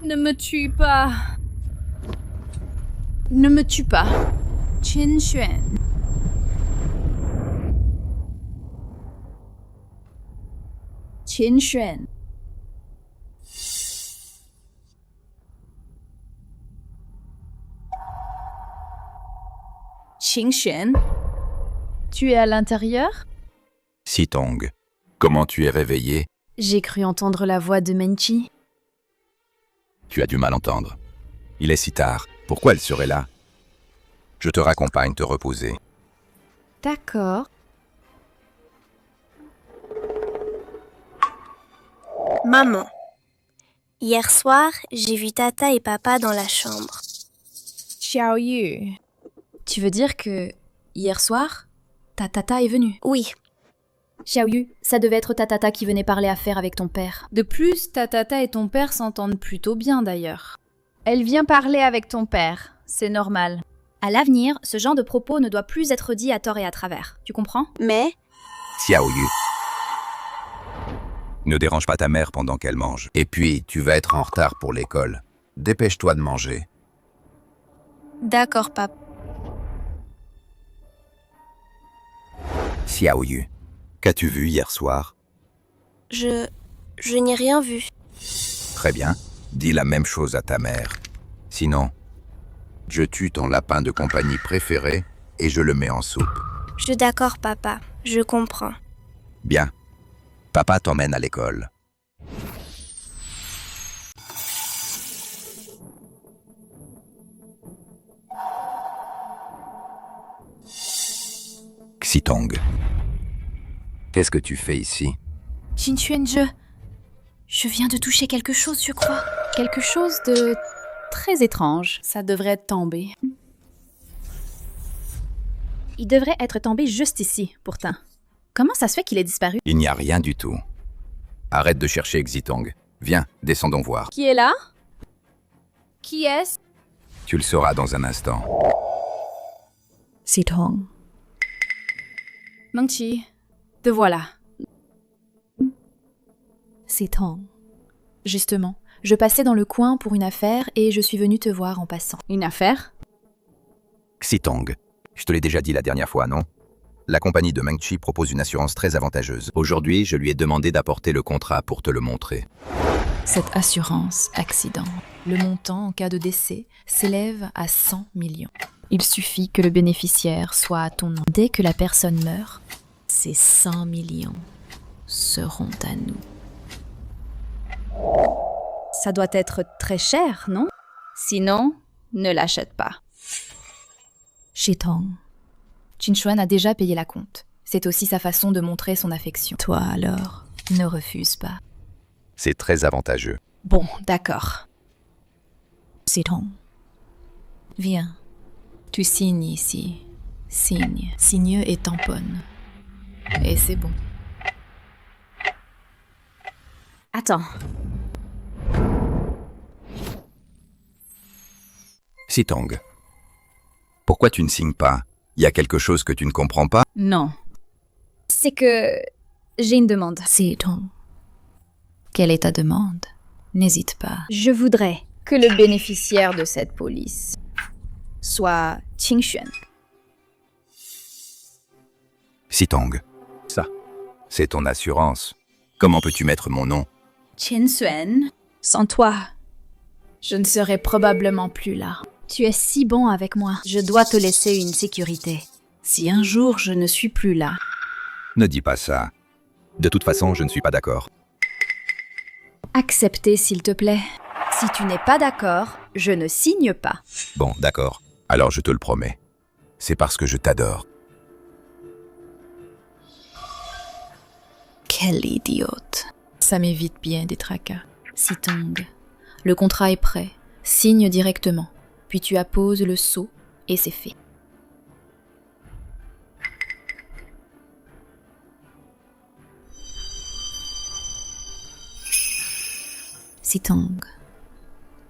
Ne me tue pas. Ne me tue pas. Qin Xuan. Qin Xuan. Qin Xuan. Tu es à l'intérieur? Sitong, comment tu es réveillé? J'ai cru entendre la voix de Menqi. Tu as du mal entendre. Il est si tard. Pourquoi elle serait là? Je te raccompagne te reposer. D'accord. Maman, hier soir, j'ai vu Tata et Papa dans la chambre. Xiaoyu. Tu veux dire que hier soir, ta tata est venue? Oui, Xiaoyu, ça devait être ta tata qui venait parler affaires avec ton père. De plus, ta tata et ton père s'entendent plutôt bien d'ailleurs. Elle vient parler avec ton père, c'est normal. À l'avenir, ce genre de propos ne doit plus être dit à tort et à travers. Tu comprends? mais Xiaoyu. Ne dérange pas ta mère pendant qu'elle mange. Et puis, tu vas être en retard pour l'école. Dépêche-toi de manger. d'accord, Papa. Xiaoyu, qu'as-tu vu hier soir? Je n'ai rien vu. Très bien. Dis la même chose à ta mère. Sinon, je tue ton lapin de compagnie préféré et je le mets en soupe. Je suis d'accord, Papa. Je comprends. Bien. Papa t'emmène à l'école. Xitong. Qu'est-ce que tu fais ici? Qin Xuan, je viens de toucher quelque chose, je crois. Quelque chose de très étrange. Ça devrait tomber. Il devrait être tombé juste ici, pourtant. Comment ça se fait qu'il ait disparu? Il n'y a rien du tout. Arrête de chercher Xitong. Viens, descendons voir. Qui est là? Qui est-ce? Tu le sauras dans un instant. Sitong. Menqi, te voilà. Sitong. Justement, je passais dans le coin pour une affaire et je suis venue te voir en passant. Une affaire? Xitong. Je te l'ai déjà dit la dernière fois, non? La compagnie de Menqi propose une assurance très avantageuse. Aujourd'hui, je lui ai demandé d'apporter le contrat pour te le montrer. Cette assurance accident, le montant en cas de décès s'élève à 100 millions. Il suffit que le bénéficiaire soit à ton nom. Dès que la personne meurt, ces 100 millions seront à nous. Ça doit être très cher, non? Sinon, ne l'achète pas. Shitong. Qin Xuan a déjà payé la compte. C'est aussi sa façon de montrer son affection. Toi alors, ne refuse pas. C'est très avantageux. Bon, d'accord. Sitong. Viens. Tu signes ici. Signe et tamponne. Et c'est bon. Attends. Sitong. Pourquoi tu ne signes pas? Il y a quelque chose que tu ne comprends pas? Non. C'est que j'ai une demande. Sitong. Quelle est ta demande? N'hésite pas. Je voudrais que le bénéficiaire de cette police soit Qin Xuan. Sitong. Ça, c'est ton assurance. Comment peux-tu mettre mon nom? Qin Xuan, sans toi, je ne serais probablement plus là. Tu es si bon avec moi. Je dois te laisser une sécurité. Si un jour je ne suis plus là. Ne dis pas ça. De toute façon, je ne suis pas d'accord. Acceptez, s'il te plaît. Si tu n'es pas d'accord, je ne signe pas. Bon, d'accord. Alors je te le promets. C'est parce que je t'adore. Quel idiote. Ça m'évite bien des tracas. Sitong, le contrat est prêt. Signe directement. Puis tu apposes le sceau et c'est fait. Sitong.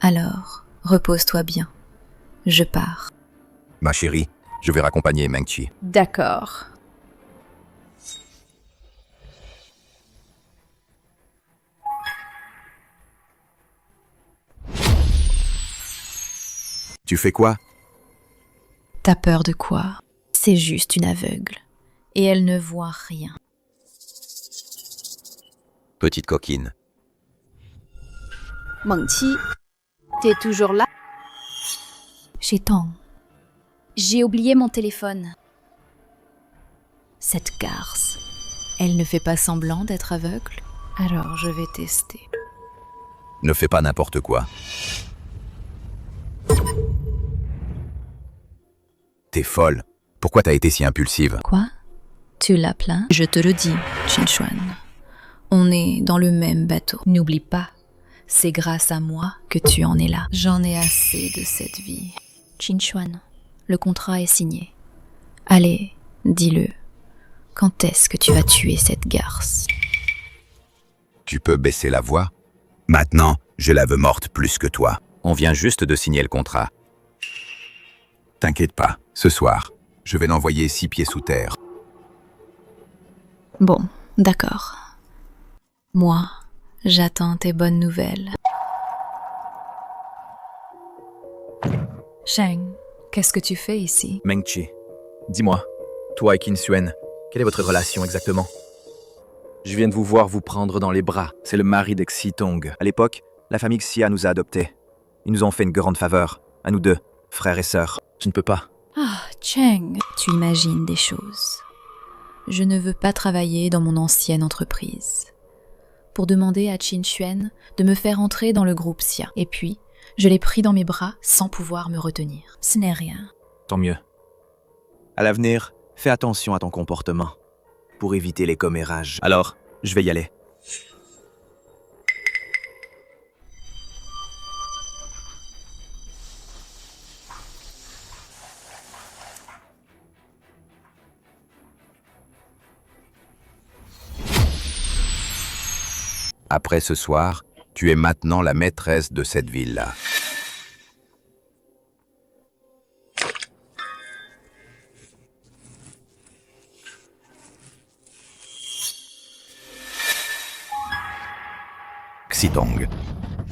Alors, repose-toi bien. Je pars. Ma chérie, je vais raccompagner Menqi. D'accord. Tu fais quoi? T'as peur de quoi? C'est juste une aveugle. Et elle ne voit rien. Petite coquine. Mengqi, t'es toujours là? J'ai oublié mon téléphone. Cette garce, elle ne fait pas semblant d'être aveugle? Alors je vais tester. Ne fais pas n'importe quoi. T'es folle. Pourquoi t'as été si impulsive? Quoi? Tu l'as plaint? Je te le dis, Qinchuan. On est dans le même bateau. N'oublie pas, c'est grâce à moi que tu en es là. J'en ai assez de cette vie. Qinchuan, le contrat est signé. Allez, dis-le. Quand est-ce que tu vas tuer cette garce? Tu peux baisser la voix? Maintenant, je la veux morte plus que toi. On vient juste de signer le contrat. T'inquiète pas, ce soir, je vais l'envoyer 6 pieds sous terre. Bon, d'accord. Moi, j'attends tes bonnes nouvelles. Sheng, qu'est-ce que tu fais ici? Mengqi, dis-moi, toi et Qin Xuan, quelle est votre relation exactement? Je viens de vous voir vous prendre dans les bras. C'est le mari de Xi Tong. À l'époque, la famille Xia nous a adoptés. Ils nous ont fait une grande faveur, à nous deux, frères et sœurs. Je ne peux pas. Ah, Cheng, tu imagines des choses. Je ne veux pas travailler dans mon ancienne entreprise. Pour demander à Qin Xuan de me faire entrer dans le groupe Xia. Et puis, je l'ai pris dans mes bras sans pouvoir me retenir. Ce n'est rien. Tant mieux. À l'avenir, fais attention à ton comportement, pour éviter les commérages. Alors, je vais y aller. Après ce soir, tu es maintenant la maîtresse de cette ville-là. Xitong.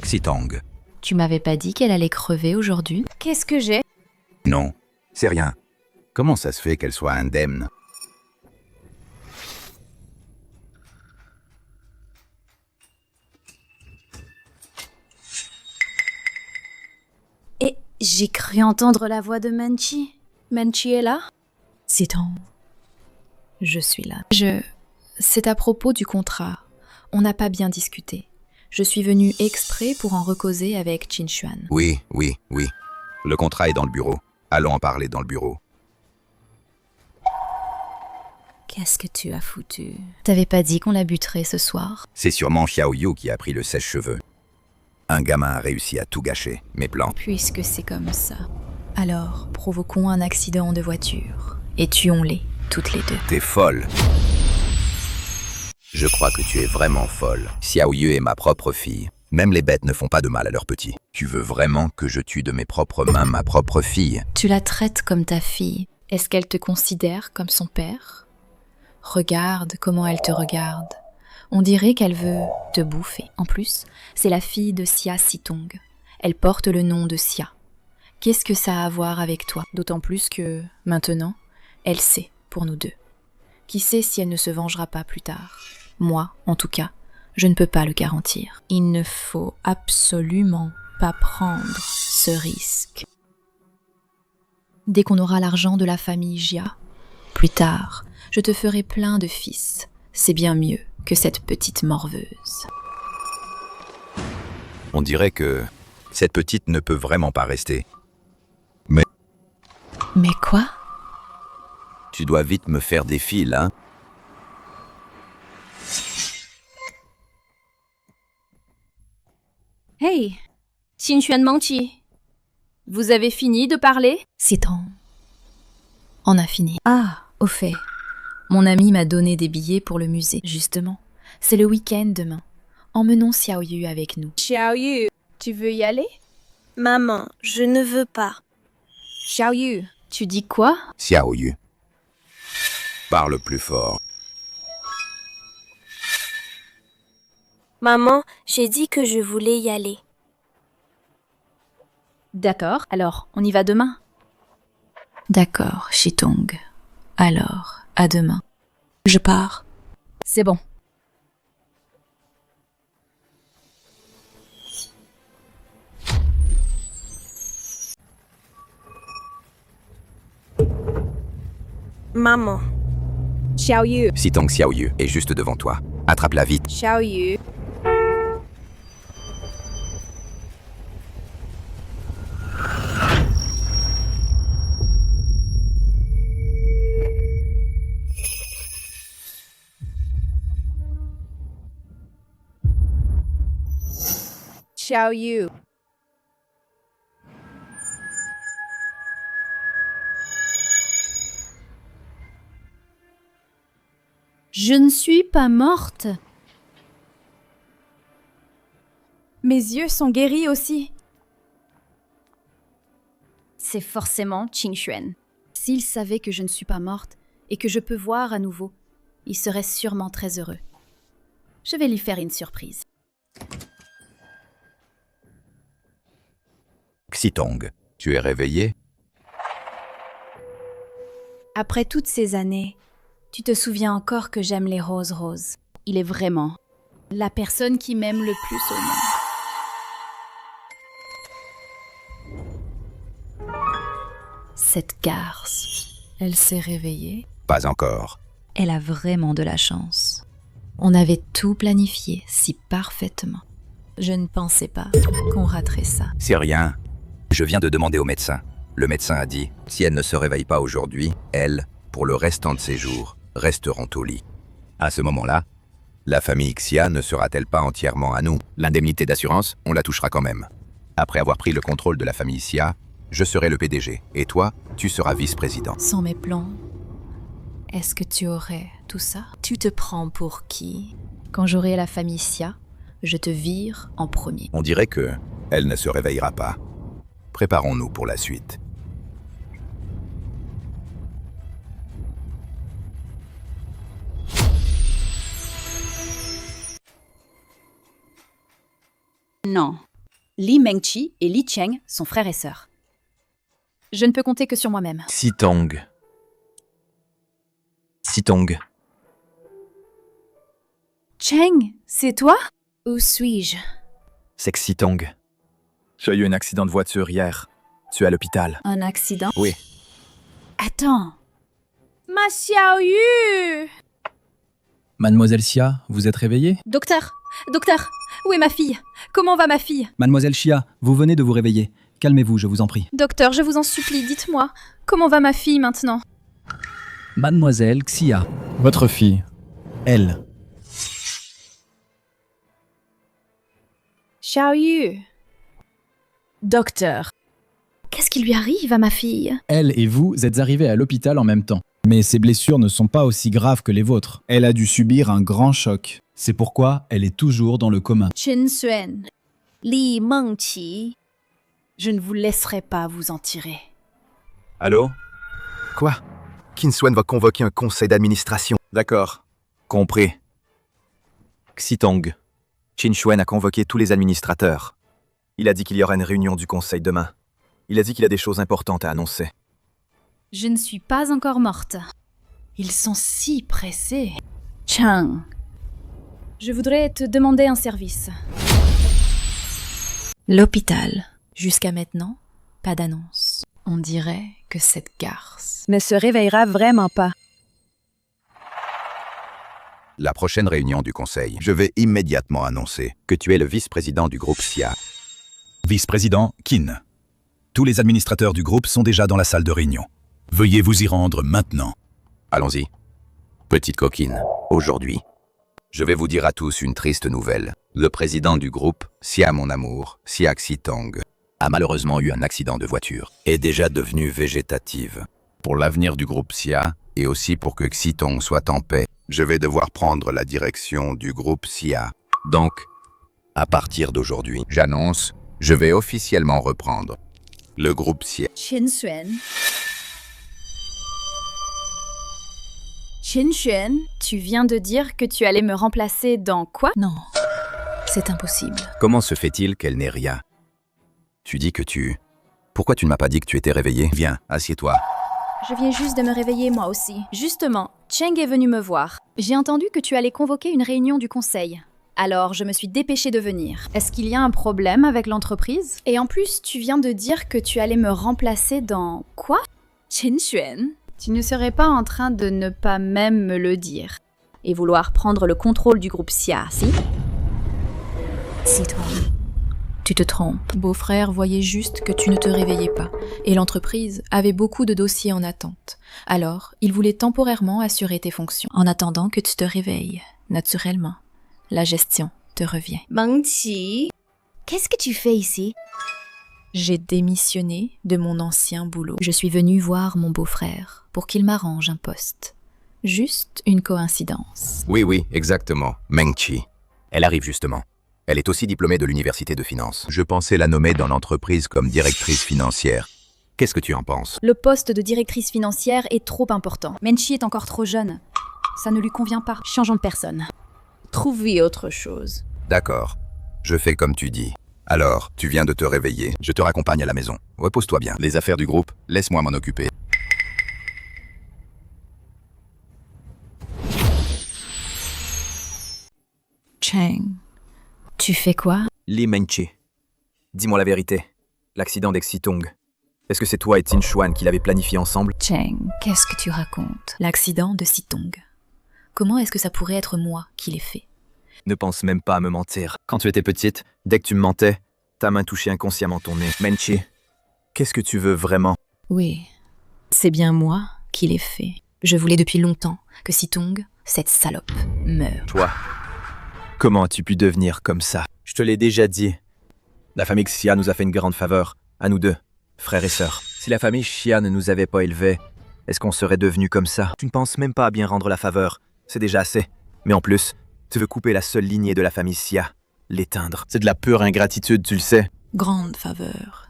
Xitong. Tu m'avais pas dit qu'elle allait crever aujourd'hui? Qu'est-ce que j'ai? Non, c'est rien. Comment ça se fait qu'elle soit indemne? Et j'ai cru entendre la voix de Mengqi. Mengqi est là? C'est ton. Je suis là. C'est à propos du contrat. On n'a pas bien discuté. Je suis venue exprès pour en recauser avec Qin Xuan. Oui. Le contrat est dans le bureau. Allons en parler dans le bureau. Qu'est-ce que tu as foutu? T'avais pas dit qu'on la buterait ce soir? C'est sûrement Xiao Yu qui a pris le sèche-cheveux. Un gamin a réussi à tout gâcher, mes plans. Puisque c'est comme ça. Alors, provoquons un accident de voiture. Et tuons-les, toutes les deux. T'es folle. Je crois que tu es vraiment folle. Xiao Yu est ma propre fille. Même les bêtes ne font pas de mal à leurs petits. Tu veux vraiment que je tue de mes propres mains ma propre fille? Tu la traites comme ta fille. Est-ce qu'elle te considère comme son père? Regarde comment elle te regarde. On dirait qu'elle veut te bouffer. En plus, c'est la fille de Xia Xitong. Elle porte le nom de Xia. Qu'est-ce que ça a à voir avec toi? D'autant plus que, maintenant, elle sait pour nous deux. Qui sait si elle ne se vengera pas plus tard? Moi, en tout cas, je ne peux pas le garantir. Il ne faut absolument pas prendre ce risque. Dès qu'on aura l'argent de la famille Jia, plus tard, je te ferai plein de fils. C'est bien mieux que cette petite morveuse. On dirait que cette petite ne peut vraiment pas rester. Mais quoi? Tu dois vite me faire des fils, hein? Hey, Qin Xuan Mengqi, vous avez fini de parler? C'est temps. On a fini. Ah, au fait, mon ami m'a donné des billets pour le musée. Justement, c'est le week-end demain. Emmenons Xiao Yu avec nous. Xiao Yu, tu veux y aller? Maman, je ne veux pas. Xiao Yu, Tu dis quoi? Xiao Yu. Parle plus fort. Maman, j'ai dit que je voulais y aller. D'accord, alors on y va demain. D'accord, Shitong. Alors, à demain. Je pars. C'est bon. Maman, Xiaoyu. Sitong Xiaoyu est juste devant toi. Attrape-la vite. Xiaoyu. Xiaoyu. Je ne suis pas morte. Mes yeux sont guéris aussi. C'est forcément Qin Xuan. S'il savait que je ne suis pas morte et que je peux voir à nouveau, il serait sûrement très heureux. Je vais lui faire une surprise. Sitong, tu es réveillé? Après toutes ces années, tu te souviens encore que j'aime les roses roses. Il est vraiment la personne qui m'aime le plus au monde. Cette garce, elle s'est réveillée. Pas encore. Elle a vraiment de la chance. On avait tout planifié si parfaitement. Je ne pensais pas qu'on raterait ça. C'est rien. Je viens de demander au médecin. Le médecin a dit, si elle ne se réveille pas aujourd'hui, elle, pour le restant de ses jours, resteront au lit. À ce moment-là, la famille Xia ne sera-t-elle pas entièrement à nous? L'indemnité d'assurance, on la touchera quand même. Après avoir pris le contrôle de la famille Xia, je serai le PDG. Et toi, tu seras vice-président. Sans mes plans, est-ce que tu aurais tout ça? Tu te prends pour qui? Quand j'aurai la famille Xia, je te vire en premier. On dirait que elle ne se réveillera pas. Préparons-nous pour la suite. Non. Li Mengqi et Li Cheng sont frères et sœurs. Je ne peux compter que sur moi-même. Sitong. Sitong. Cheng, c'est toi? Où suis-je? C'est que Sitong. Tu as eu un accident de voiture hier. Tu es à l'hôpital. Un accident? Oui. Attends. Ma Xiaoyu! Mademoiselle Xia, vous êtes réveillée? Docteur! Docteur! Où est ma fille? Comment va ma fille? Mademoiselle Xia, vous venez de vous réveiller. Calmez-vous, je vous en prie. Docteur, je vous en supplie, dites-moi, comment va ma fille maintenant? Mademoiselle Xia, votre fille, elle. Xiaoyu. Docteur! Qu'est-ce qui lui arrive à ma fille? Elle et vous êtes arrivés à l'hôpital en même temps. Mais ses blessures ne sont pas aussi graves que les vôtres. Elle a dû subir un grand choc. C'est pourquoi elle est toujours dans le coma. Qin Xuan, Li Mengqi, je ne vous laisserai pas vous en tirer. Allô? Quoi? Qin Xuan va convoquer un conseil d'administration. D'accord. Compris. Xitong. Qin Xuan a convoqué tous les administrateurs. Il a dit qu'il y aura une réunion du conseil demain. Il a dit qu'il a des choses importantes à annoncer. Je ne suis pas encore morte. Ils sont si pressés. Chang, je voudrais te demander un service. L'hôpital. Jusqu'à maintenant, pas d'annonce. On dirait que cette garce Ne se réveillera vraiment pas. La prochaine réunion du conseil, je vais immédiatement annoncer que tu es le vice-président du groupe Xia. Vice-président Qin. Tous les administrateurs du groupe sont déjà dans la salle de réunion. Veuillez vous y rendre maintenant. Allons-y. Petite coquine, aujourd'hui, je vais vous dire à tous une triste nouvelle. Le président du groupe, Xia mon amour, Xia Xitong, a malheureusement eu un accident de voiture. Est déjà devenue végétative. Pour l'avenir du groupe Xia, et aussi pour que Xitong soit en paix, je vais devoir prendre la direction du groupe Xia. Donc, à partir d'aujourd'hui, j'annonce, je vais officiellement reprendre le groupe Xia. Qin Xuan. Qin Xuan, tu viens de dire que tu allais me remplacer dans quoi? Non, c'est impossible. Comment se fait-il qu'elle n'ait rien? Tu dis que tu Pourquoi tu ne m'as pas dit que tu étais réveillé? Viens, assieds-toi. Je viens juste de me réveiller moi aussi. Justement, Cheng est venu me voir. J'ai entendu que tu allais convoquer une réunion du conseil. Alors, je me suis dépêchée de venir. Est-ce qu'il y a un problème avec l'entreprise? Et en plus, tu viens de dire que tu allais me remplacer dans... Quoi? Chen Xuan? Tu ne serais pas en train de ne pas même me le dire et vouloir prendre le contrôle du groupe Xia, si? Si toi. Tu te trompes. Beau-frère voyait juste que tu ne te réveillais pas, et l'entreprise avait beaucoup de dossiers en attente. Alors, il voulait temporairement assurer tes fonctions, en attendant que tu te réveilles. Naturellement, la gestion te revient. Mengqi, qu'est-ce que tu fais ici? J'ai démissionné de mon ancien boulot. Je suis venue voir mon beau-frère pour qu'il m'arrange un poste. Juste une coïncidence. Oui, exactement. Mengqi. Elle arrive justement. Elle est aussi diplômée de l'université de finance. Je pensais la nommer dans l'entreprise comme directrice financière. Qu'est-ce que tu en penses? Le poste de directrice financière est trop important. Menchi est encore trop jeune. Ça ne lui convient pas. Changeons de personne. Trouvez autre chose. D'accord. Je fais comme tu dis. Alors, tu viens de te réveiller. Je te raccompagne à la maison. Repose-toi bien. Les affaires du groupe, laisse-moi m'en occuper. Cheng, tu fais quoi? Li Mengqi, dis-moi la vérité. L'accident d'Exitong, est-ce que c'est toi et Tin Xuan qui l'avez planifié ensemble? Cheng, qu'est-ce que tu racontes? L'accident de Sitong. Comment est-ce que ça pourrait être moi qui l'ai fait? Ne pense même pas à me mentir. Quand tu étais petite, dès que tu me mentais, ta main touchait inconsciemment ton nez. Mengqi, qu'est-ce que tu veux vraiment? Oui, c'est bien moi qui l'ai fait. Je voulais depuis longtemps que Sitong, cette salope, meure. Toi, comment as-tu pu devenir comme ça? Je te l'ai déjà dit. La famille Xia nous a fait une grande faveur, à nous deux, frères et sœurs. Si la famille Xia ne nous avait pas élevés, est-ce qu'on serait devenus comme ça? Tu ne penses même pas à bien rendre la faveur, c'est déjà assez. Mais en plus, tu veux couper la seule lignée de la famille Xia, l'éteindre. C'est de la pure ingratitude, tu le sais. Grande faveur.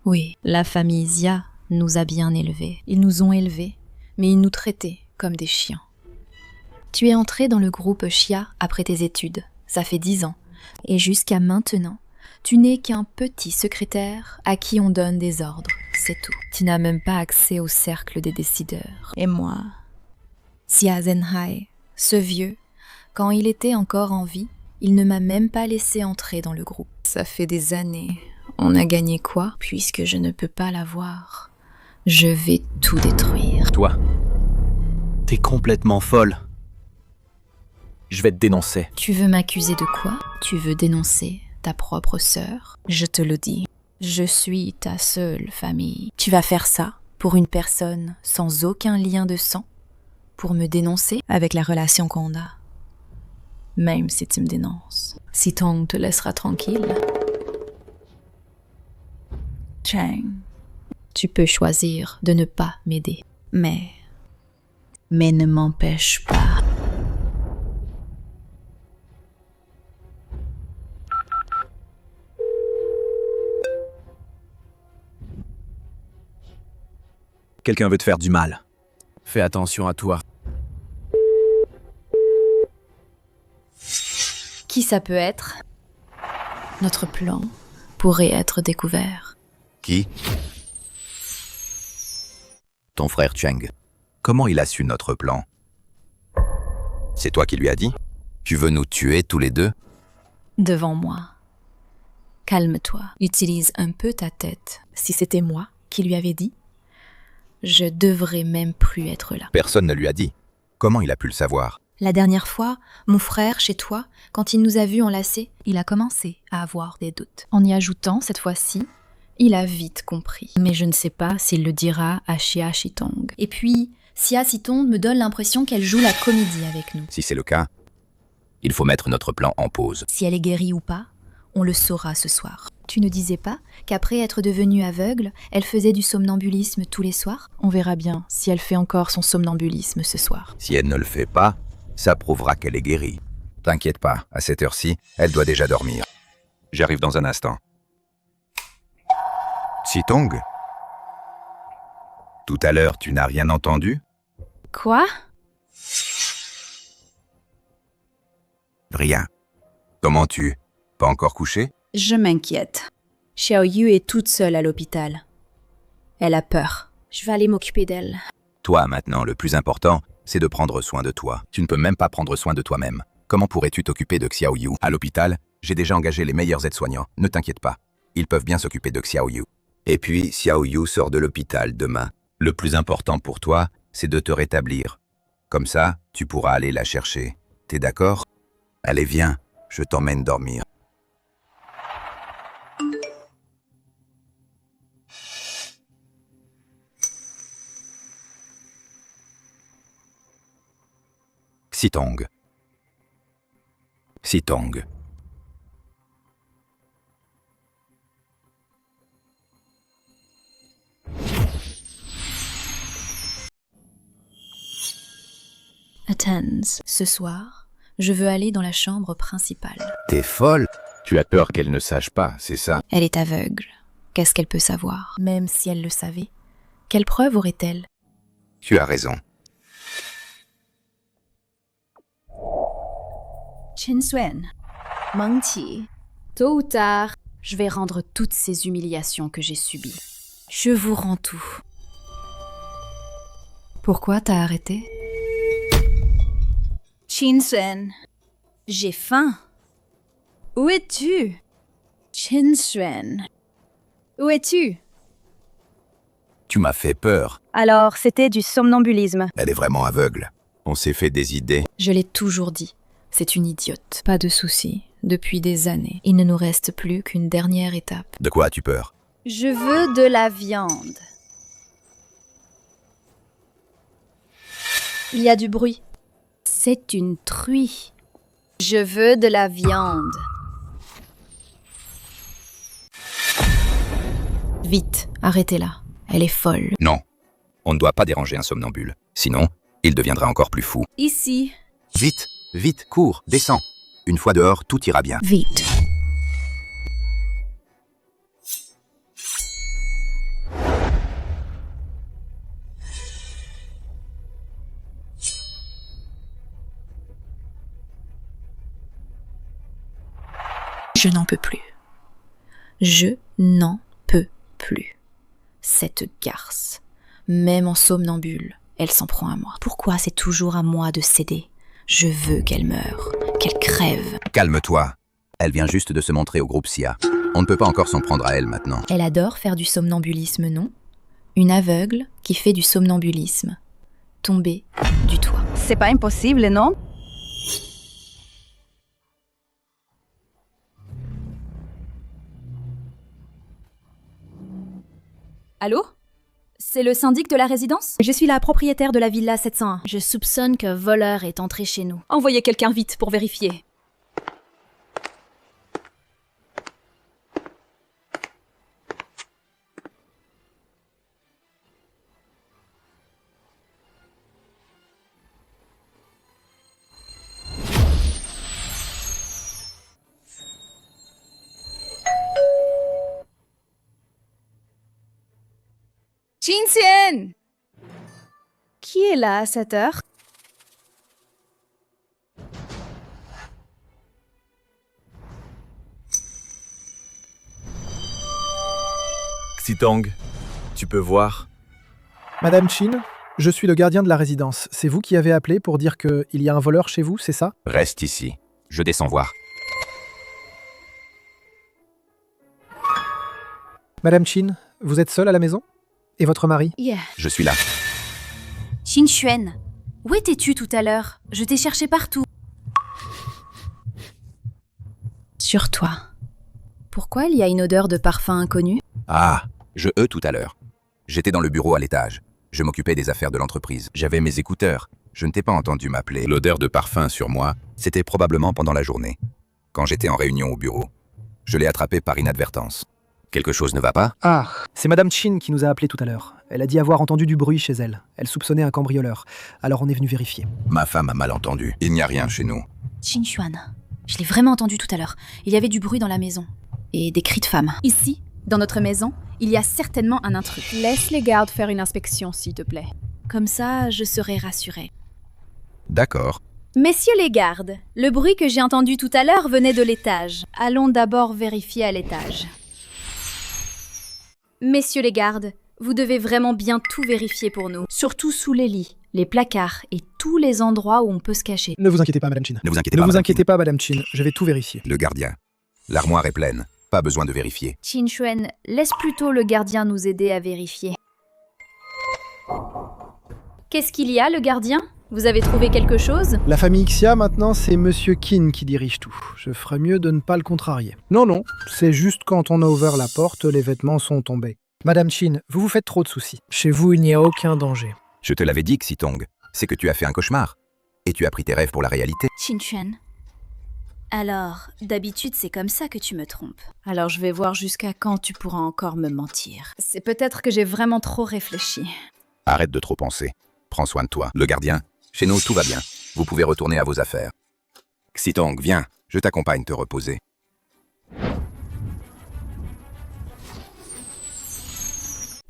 Oui, la famille Xia nous a bien élevés. Ils nous ont élevés, mais ils nous traitaient comme des chiens. Tu es entré dans le groupe Xia après tes études, ça fait 10 ans. Et jusqu'à maintenant, tu n'es qu'un petit secrétaire à qui on donne des ordres, c'est tout. Tu n'as même pas accès au cercle des décideurs. Et moi, Xia Zhenhai, ce vieux, quand il était encore en vie, il ne m'a même pas laissé entrer dans le groupe. Ça fait des années. On a gagné quoi? Puisque je ne peux pas l'avoir, je vais tout détruire. Toi, t'es complètement folle. Je vais te dénoncer. Tu veux m'accuser de quoi? Tu veux dénoncer ta propre sœur? Je te le dis, je suis ta seule famille. Tu vas faire ça pour une personne sans aucun lien de sang? Pour me dénoncer avec la relation qu'on a? Même si tu me dénonces, Sitong te laissera tranquille. Cheng, tu peux choisir de ne pas m'aider, mais ne m'empêche pas. Quelqu'un veut te faire du mal. Fais attention à toi. Qui ça peut être? Notre plan pourrait être découvert. Qui? Ton frère Cheng. Comment il a su notre plan? C'est toi qui lui as dit? Tu veux nous tuer tous les deux? Devant moi. Calme-toi. Utilise un peu ta tête. Si c'était moi qui lui avais dit, je devrais même plus être là. Personne ne lui a dit. Comment il a pu le savoir? La dernière fois, mon frère, chez toi, quand il nous a vus enlacés, il a commencé à avoir des doutes. En y ajoutant, cette fois-ci, il a vite compris. Mais je ne sais pas s'il le dira à Xia Sitong. Et puis, Xia Sitong me donne l'impression qu'elle joue la comédie avec nous. Si c'est le cas, il faut mettre notre plan en pause. Si elle est guérie ou pas, on le saura ce soir. Tu ne disais pas qu'après être devenue aveugle, elle faisait du somnambulisme tous les soirs? On verra bien si elle fait encore son somnambulisme ce soir. Si elle ne le fait pas, ça prouvera qu'elle est guérie. T'inquiète pas, à cette heure-ci, elle doit déjà dormir. J'arrive dans un instant. Sitong? Tout à l'heure, tu n'as rien entendu? Quoi? Rien. Comment tu... Pas encore couché? Je m'inquiète. Xiao Yu est toute seule à l'hôpital. Elle a peur. Je vais aller m'occuper d'elle. Toi, maintenant, le plus important, c'est de prendre soin de toi. Tu ne peux même pas prendre soin de toi-même. Comment pourrais-tu t'occuper de Xiaoyu? À l'hôpital, j'ai déjà engagé les meilleurs aides-soignants. Ne t'inquiète pas. Ils peuvent bien s'occuper de Xiaoyu. Et puis, Xiaoyu sort de l'hôpital demain. Le plus important pour toi, c'est de te rétablir. Comme ça, tu pourras aller la chercher. T'es d'accord? Allez, viens, je t'emmène dormir. Xitong. Xitong. Attends. Ce soir, je veux aller dans la chambre principale. T'es folle? Tu as peur qu'elle ne sache pas, c'est ça? Elle est aveugle. Qu'est-ce qu'elle peut savoir? Même si elle le savait, quelle preuve aurait-elle? Tu as raison. Qin-Suen, Meng-Qi, tôt ou tard, je vais rendre toutes ces humiliations que j'ai subies. Je vous rends tout. Pourquoi t'as arrêté? Qin-Suen, j'ai faim. Où es-tu? Qin-Suen, où es-tu? Tu m'as fait peur. Alors, c'était du somnambulisme. Elle est vraiment aveugle. On s'est fait des idées. Je l'ai toujours dit. C'est une idiote. Pas de soucis. Depuis des années, il ne nous reste plus qu'une dernière étape. De quoi as-tu peur? Je veux de la viande. Il y a du bruit. C'est une truie. Je veux de la viande. Vite, arrêtez-la. Elle est folle. Non. On ne doit pas déranger un somnambule. Sinon, il deviendra encore plus fou. Ici. Vite, vite, cours, descends. Une fois dehors, tout ira bien. Vite. Je n'en peux plus. Je n'en peux plus. Cette garce, même en somnambule, elle s'en prend à moi. Pourquoi c'est toujours à moi de céder? Je veux qu'elle meure, qu'elle crève. Calme-toi. Elle vient juste de se montrer au groupe SIA. On ne peut pas encore s'en prendre à elle maintenant. Elle adore faire du somnambulisme, non? Une aveugle qui fait du somnambulisme. Tomber du toit. C'est pas impossible, non? Allô? C'est le syndic de la résidence? Je suis la propriétaire de la villa 701. Je soupçonne qu'un voleur est entré chez nous. Envoyez quelqu'un vite pour vérifier. Qin-Suen! Qui est là à cette heure? Xitong, tu peux voir? Madame Chin, je suis le gardien de la résidence. C'est vous qui avez appelé pour dire qu'il y a un voleur chez vous, c'est ça? Reste ici. Je descends voir. Madame Chin, vous êtes seule à la maison? Et votre mari? Je suis là. Qin-Suen, où étais-tu tout à l'heure? Je t'ai cherché partout. Sur toi. Pourquoi il y a une odeur de parfum inconnu? Ah, tout à l'heure. J'étais dans le bureau à l'étage. Je m'occupais des affaires de l'entreprise. J'avais mes écouteurs. Je ne t'ai pas entendu m'appeler. L'odeur de parfum sur moi, c'était probablement pendant la journée, quand j'étais en réunion au bureau. Je l'ai attrapé par inadvertance. Quelque chose ne va pas? Ah, c'est Madame Chin qui nous a appelé tout à l'heure. Elle a dit avoir entendu du bruit chez elle. Elle soupçonnait un cambrioleur. Alors on est venu vérifier. Ma femme a mal entendu. Il n'y a rien chez nous. Qin-Suen, je l'ai vraiment entendu tout à l'heure. Il y avait du bruit dans la maison. Et des cris de femmes. Ici, dans notre maison, il y a certainement un intrus. Laisse les gardes faire une inspection, s'il te plaît. Comme ça, je serai rassurée. D'accord. Messieurs les gardes, le bruit que j'ai entendu tout à l'heure venait de l'étage. Allons d'abord vérifier à l'étage. Messieurs les gardes, Vous devez vraiment bien tout vérifier pour nous. Surtout sous les lits, les placards et tous les endroits où on peut se cacher. Ne vous inquiétez pas, Madame Chin. Ne vous inquiétez Ne pas. vous Madame inquiétez pas, Madame Chin. Je vais tout vérifier. Qin. Le gardien. L'armoire est pleine. Pas besoin de vérifier. Qin Shuan, laisse plutôt le gardien nous aider à vérifier. Qu'est-ce qu'il y a, le gardien? Vous avez trouvé quelque chose? La famille Xia, maintenant, c'est Monsieur Qin qui dirige tout. Je ferais mieux de ne pas le contrarier. Non, c'est juste quand on a ouvert la porte, les vêtements sont tombés. Madame Chin, vous vous faites trop de soucis. Chez vous, il n'y a aucun danger. Je te l'avais dit, Xitong. C'est que tu as fait un cauchemar. Et tu as pris tes rêves pour la réalité. Qin Shuan. Alors, d'habitude, c'est comme ça que tu me trompes. Alors je vais voir jusqu'à quand tu pourras encore me mentir. C'est peut-être que j'ai vraiment trop réfléchi. Arrête de trop penser. Prends soin de toi. Le gardien, chez nous, tout va bien. Vous pouvez retourner à vos affaires. Xitong, viens. Je t'accompagne te reposer.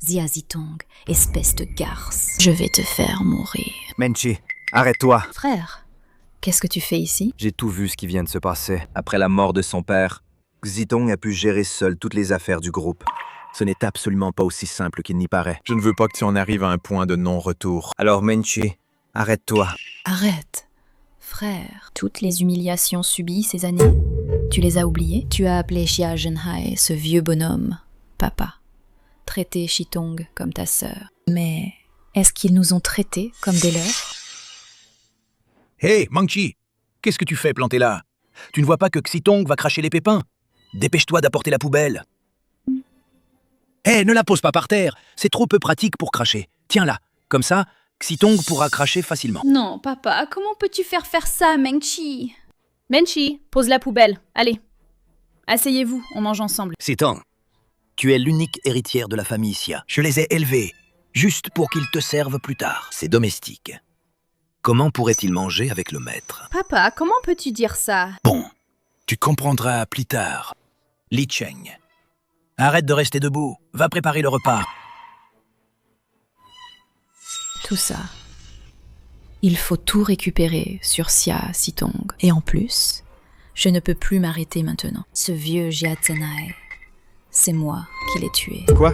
Xia Zitong, espèce de garce. Je vais te faire mourir. Menchi, arrête-toi. Frère, qu'est-ce que tu fais ici? J'ai tout vu ce qui vient de se passer. Après la mort de son père, Xitong a pu gérer seul toutes les affaires du groupe. Ce n'est absolument pas aussi simple qu'il n'y paraît. Je ne veux pas que tu en arrives à un point de non-retour. Alors Menchi, arrête-toi. Arrête. Frère, toutes les humiliations subies ces années, tu les as oubliées? Tu as appelé Xia Zhenhai, ce vieux bonhomme, papa. Traité Shitong comme ta sœur. Mais est-ce qu'ils nous ont traités comme des leurs? Hé, Mangchi, qu'est-ce que tu fais planté là? Tu ne vois pas que Xitong va cracher les pépins? Dépêche-toi d'apporter la poubelle. Hé, ne la pose pas par terre, c'est trop peu pratique pour cracher. Tiens-la, comme ça, Xitong pourra cracher facilement. Non, papa, comment peux-tu faire ça, Mengchi? Menchi, pose la poubelle. Allez, asseyez-vous, on mange ensemble. Xitong, tu es l'unique héritière de la famille Xia. Je les ai élevés, juste pour qu'ils te servent plus tard. C'est domestique. Comment pourrait-il manger avec le maître? Papa, comment peux-tu dire ça? Bon, tu comprendras plus tard. Li Cheng, arrête de rester debout, va préparer le repas. Tout ça, il faut tout récupérer sur Xia Zitong. Et en plus, je ne peux plus m'arrêter maintenant. Ce vieux Jia Zhenhai, c'est moi qui l'ai tué. Quoi?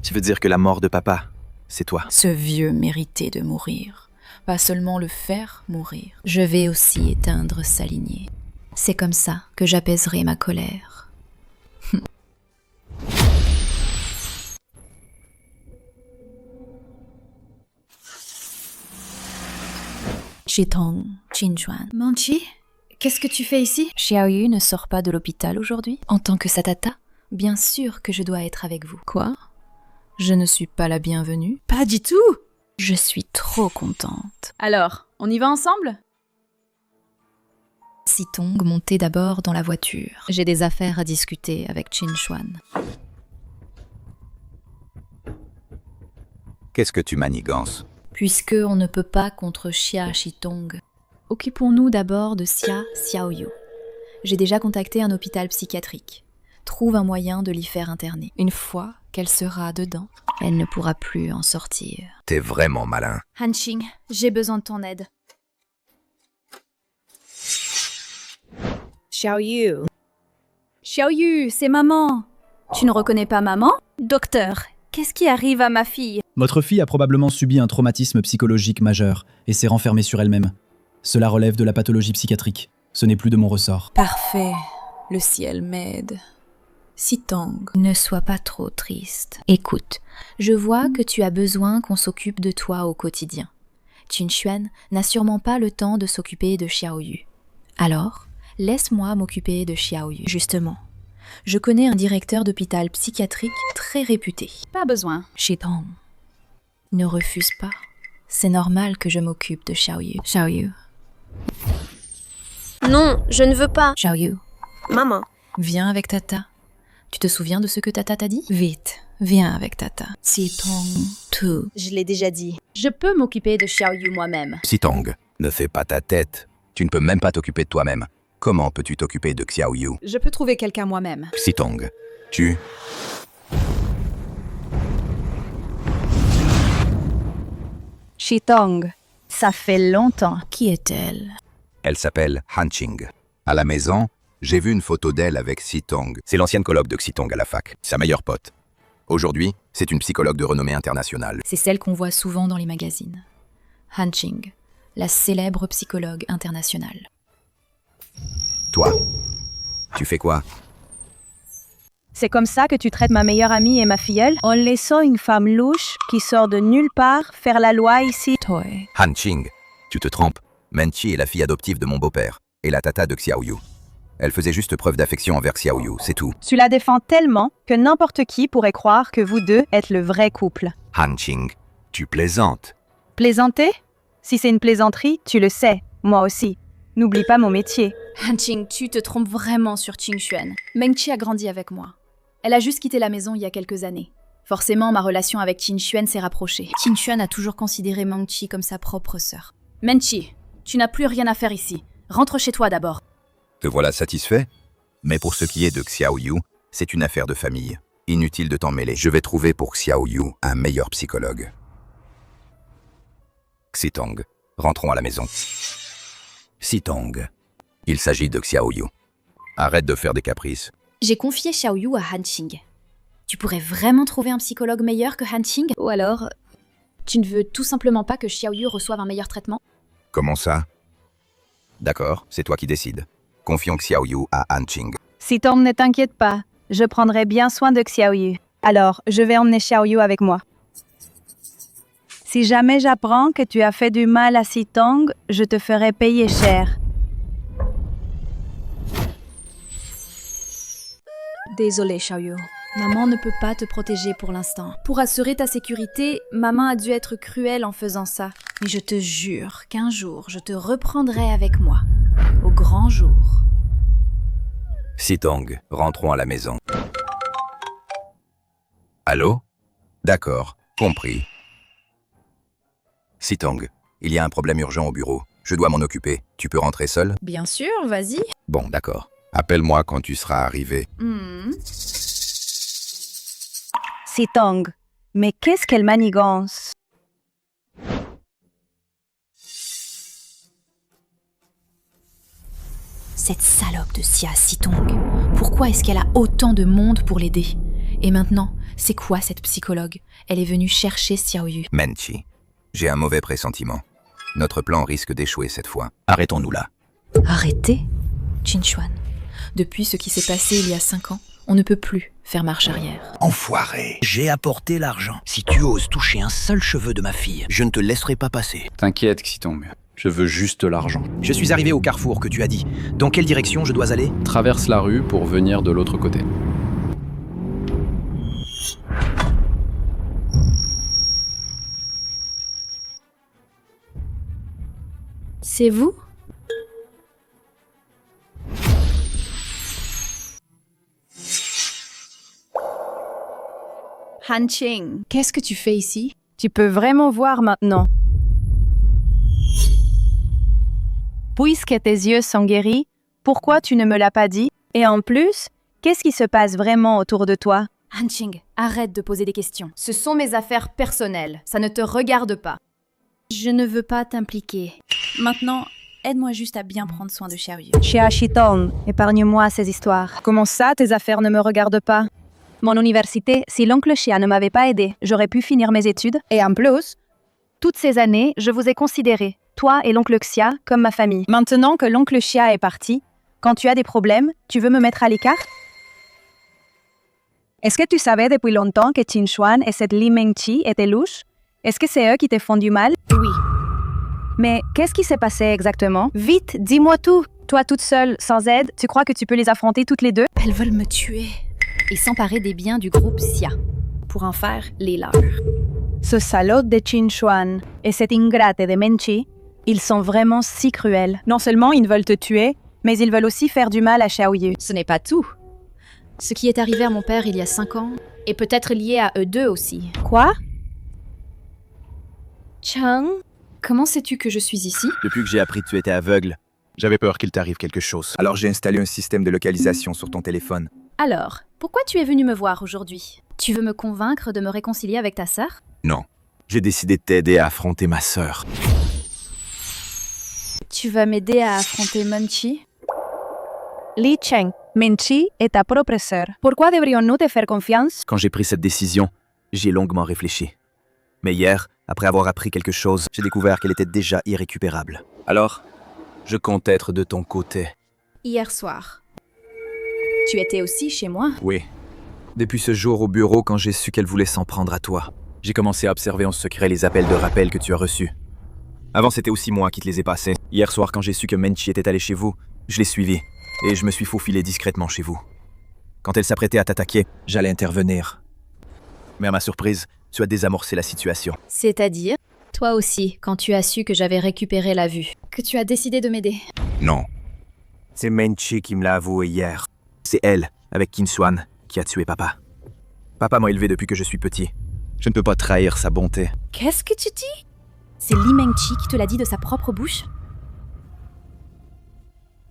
Tu veux dire que la mort de papa, c'est toi? Ce vieux méritait de mourir. Pas seulement le faire mourir. Je vais aussi éteindre sa lignée. C'est comme ça que j'apaiserai ma colère. Shitong, Qin Shuan. Manchi, qu'est-ce que tu fais ici? Xiaoyu ne sort pas de l'hôpital aujourd'hui? En tant que sa tata, bien sûr que je dois être avec vous. Quoi? Je ne suis pas la bienvenue? Pas du tout! Je suis trop contente. Alors, on y va ensemble? Zitong montait d'abord dans la voiture. J'ai des affaires à discuter avec Qin Shuan. Qu'est-ce que tu manigances? Puisque on ne peut pas contre Xia Shitong, occupons-nous d'abord de Xia Xiaoyu. J'ai déjà contacté un hôpital psychiatrique. Trouve un moyen de l'y faire interner. Une fois qu'elle sera dedans, elle ne pourra plus en sortir. T'es vraiment malin. Hanqing, j'ai besoin de ton aide. Xiaoyu. Xiaoyu, c'est maman. Tu ne reconnais pas maman? Docteur, qu'est-ce qui arrive à ma fille? Votre fille a probablement subi un traumatisme psychologique majeur et s'est renfermée sur elle-même. Cela relève de la pathologie psychiatrique. Ce n'est plus de mon ressort. Parfait. Le ciel m'aide. Zitong, ne sois pas trop triste. Écoute, je vois que tu as besoin qu'on s'occupe de toi au quotidien. Qin Shuan n'a sûrement pas le temps de s'occuper de Xiaoyu. Alors, laisse-moi m'occuper de Xiaoyu. Justement, je connais un directeur d'hôpital psychiatrique très réputé. Pas besoin. Shitong, ne refuse pas. C'est normal que je m'occupe de Xiaoyu. Xiaoyu. Non, je ne veux pas. Xiaoyu, Maman. viens avec Tata. Tu te souviens de ce que Tata t'a dit? Vite, viens avec Tata. Zitong, tout. Je l'ai déjà dit. Je peux m'occuper de Xiaoyu moi-même. Xitong, ne fais pas ta tête. Tu ne peux même pas t'occuper de toi-même. Comment peux-tu t'occuper de Xiaoyu? Je peux trouver quelqu'un moi-même. Xitong, tu... Shitong, ça fait longtemps. Qui est-elle? Elle s'appelle Hanqing. À la maison, j'ai vu une photo d'elle avec Xitong. C'est l'ancienne coloc de Xitong à la fac, sa meilleure pote. Aujourd'hui, c'est une psychologue de renommée internationale. C'est celle qu'on voit souvent dans les magazines. Han Qing, la célèbre psychologue internationale. Toi, tu fais quoi? C'est comme ça que tu traites ma meilleure amie et ma filleule, en laissant une femme louche qui sort de nulle part faire la loi ici. Toy. Han Qing, tu te trompes. Menchi est la fille adoptive de mon beau-père et la tata de Xiaoyu. Elle faisait juste preuve d'affection envers Xiaoyu, c'est tout. Tu la défends tellement que n'importe qui pourrait croire que vous deux êtes le vrai couple. Han Qing, tu plaisantes. Plaisanter? Si c'est une plaisanterie, tu le sais, moi aussi. N'oublie pas mon métier. Han Qing, tu te trompes vraiment sur Qing Xuan. Mengqi a grandi avec moi. Elle a juste quitté la maison il y a quelques années. Forcément, ma relation avec Qing Xuan s'est rapprochée. Qing Xuan a toujours considéré Mengqi comme sa propre sœur. Mengqi, tu n'as plus rien à faire ici. Rentre chez toi d'abord. Te voilà satisfait? Mais pour ce qui est de Xiaoyu, c'est une affaire de famille. Inutile de t'en mêler. Je vais trouver pour Xiaoyu un meilleur psychologue. Xitong, rentrons à la maison. Xitong, il s'agit de Xiaoyu. Arrête de faire des caprices. J'ai confié Xiaoyu à Han Qing. Tu pourrais vraiment trouver un psychologue meilleur que Han Qing? Ou alors, tu ne veux tout simplement pas que Xiaoyu reçoive un meilleur traitement? Comment ça? D'accord, c'est toi qui décides. Confions Xiaoyu à Han Qing. Si Tom ne t'inquiète pas, je prendrai bien soin de Xiaoyu. Alors, je vais emmener Xiaoyu avec moi. Si jamais j'apprends que tu as fait du mal à Xitong, je te ferai payer cher. Désolée, Xiaoyu. Maman ne peut pas te protéger pour l'instant. Pour assurer ta sécurité, maman a dû être cruelle en faisant ça. Mais je te jure qu'un jour, je te reprendrai avec moi. Au grand jour. Xitong, rentrons à la maison. Allô? D'accord, compris. Xitong, il y a un problème urgent au bureau. Je dois m'en occuper. Tu peux rentrer seul? Bien sûr, vas-y. Bon, d'accord. Appelle-moi quand tu seras arrivé. Xitong, mais qu'est-ce qu'elle manigance? Cette salope de Xia Xitong. Pourquoi est-ce qu'elle a autant de monde pour l'aider? Et maintenant, c'est quoi cette psychologue? Elle est venue chercher Xiaoyu. Menchi, j'ai un mauvais pressentiment. Notre plan risque d'échouer cette fois. Arrêtons-nous là. Arrêtez? Qing Xuan. Depuis ce qui s'est passé il y a 5 ans, on ne peut plus faire marche arrière. Enfoiré, j'ai apporté l'argent. Si tu oses toucher un seul cheveu de ma fille, je ne te laisserai pas passer. T'inquiète, Xitong. Je veux juste l'argent. Je suis arrivé au carrefour que tu as dit. Dans quelle direction je dois aller? Traverse la rue pour venir de l'autre côté. C'est vous? Han Qing, Qu'est-ce que tu fais ici? tu peux vraiment voir maintenant. Puisque tes yeux sont guéris, pourquoi tu ne me l'as pas dit? Et en plus, qu'est-ce qui se passe vraiment autour de toi? Han Qing, arrête de poser des questions. Ce sont mes affaires personnelles. Ça ne te regarde pas. Je ne veux pas t'impliquer. Maintenant, aide-moi juste à bien prendre soin de Xiaoyu. Xia Xitong, épargne-moi ces histoires. Comment ça, tes affaires ne me regardent pas? Mon université, si l'oncle Xia ne m'avait pas aidé, j'aurais pu finir mes études. Et en plus, toutes ces années, je vous ai considéré, toi et l'oncle Xia, comme ma famille. Maintenant que l'oncle Xia est parti, quand tu as des problèmes, tu veux me mettre à l'écart? Est-ce que tu savais depuis longtemps que Qing Xuan et cette Li Mengqi étaient louches? Est-ce que c'est eux qui te font du mal? Oui. Mais qu'est-ce qui s'est passé exactement? Vite, dis-moi tout. Toi toute seule, sans aide, tu crois que tu peux les affronter toutes les deux? Elles veulent me tuer et s'emparer des biens du groupe Xia pour en faire les leurs. Ce salaud de Qing Xuan et cet ingrate de Menchi, ils sont vraiment si cruels. Non seulement ils veulent te tuer, mais ils veulent aussi faire du mal à Xiaoyu. Ce n'est pas tout. Ce qui est arrivé à mon père il y a 5 ans est peut-être lié à eux deux aussi. Quoi? Chang, comment sais-tu que je suis ici? Depuis que j'ai appris que tu étais aveugle, j'avais peur qu'il t'arrive quelque chose. Alors j'ai installé un système de localisation sur ton téléphone. Alors, pourquoi tu es venu me voir aujourd'hui? Tu veux me convaincre de me réconcilier avec ta sœur? Non, j'ai décidé de t'aider à affronter ma sœur. Tu vas m'aider à affronter Menchi? Li Cheng, Menchi est ta propre sœur. Pourquoi devrions-nous te faire confiance? Quand j'ai pris cette décision, j'y ai longuement réfléchi. Mais hier, après avoir appris quelque chose, j'ai découvert qu'elle était déjà irrécupérable. Alors, je compte être de ton côté. Hier soir. Tu étais aussi chez moi? Oui. Depuis ce jour au bureau, quand j'ai su qu'elle voulait s'en prendre à toi, j'ai commencé à observer en secret les appels de rappel que tu as reçus. Avant, c'était aussi moi qui te les ai passés. Hier soir, quand j'ai su que Menchi était allé chez vous, je l'ai suivi, et je me suis faufilé discrètement chez vous. Quand elle s'apprêtait à t'attaquer, j'allais intervenir. Mais à ma surprise, tu as désamorcé la situation. C'est-à-dire? Toi aussi, quand tu as su que j'avais récupéré la vue, que tu as décidé de m'aider. Non. C'est Menchi qui me l'a avoué hier. C'est elle, avec Kinswan, qui a tué papa. Papa m'a élevé depuis que je suis petit. Je ne peux pas trahir sa bonté. Qu'est-ce que tu dis? C'est Li Mengqi qui te l'a dit de sa propre bouche?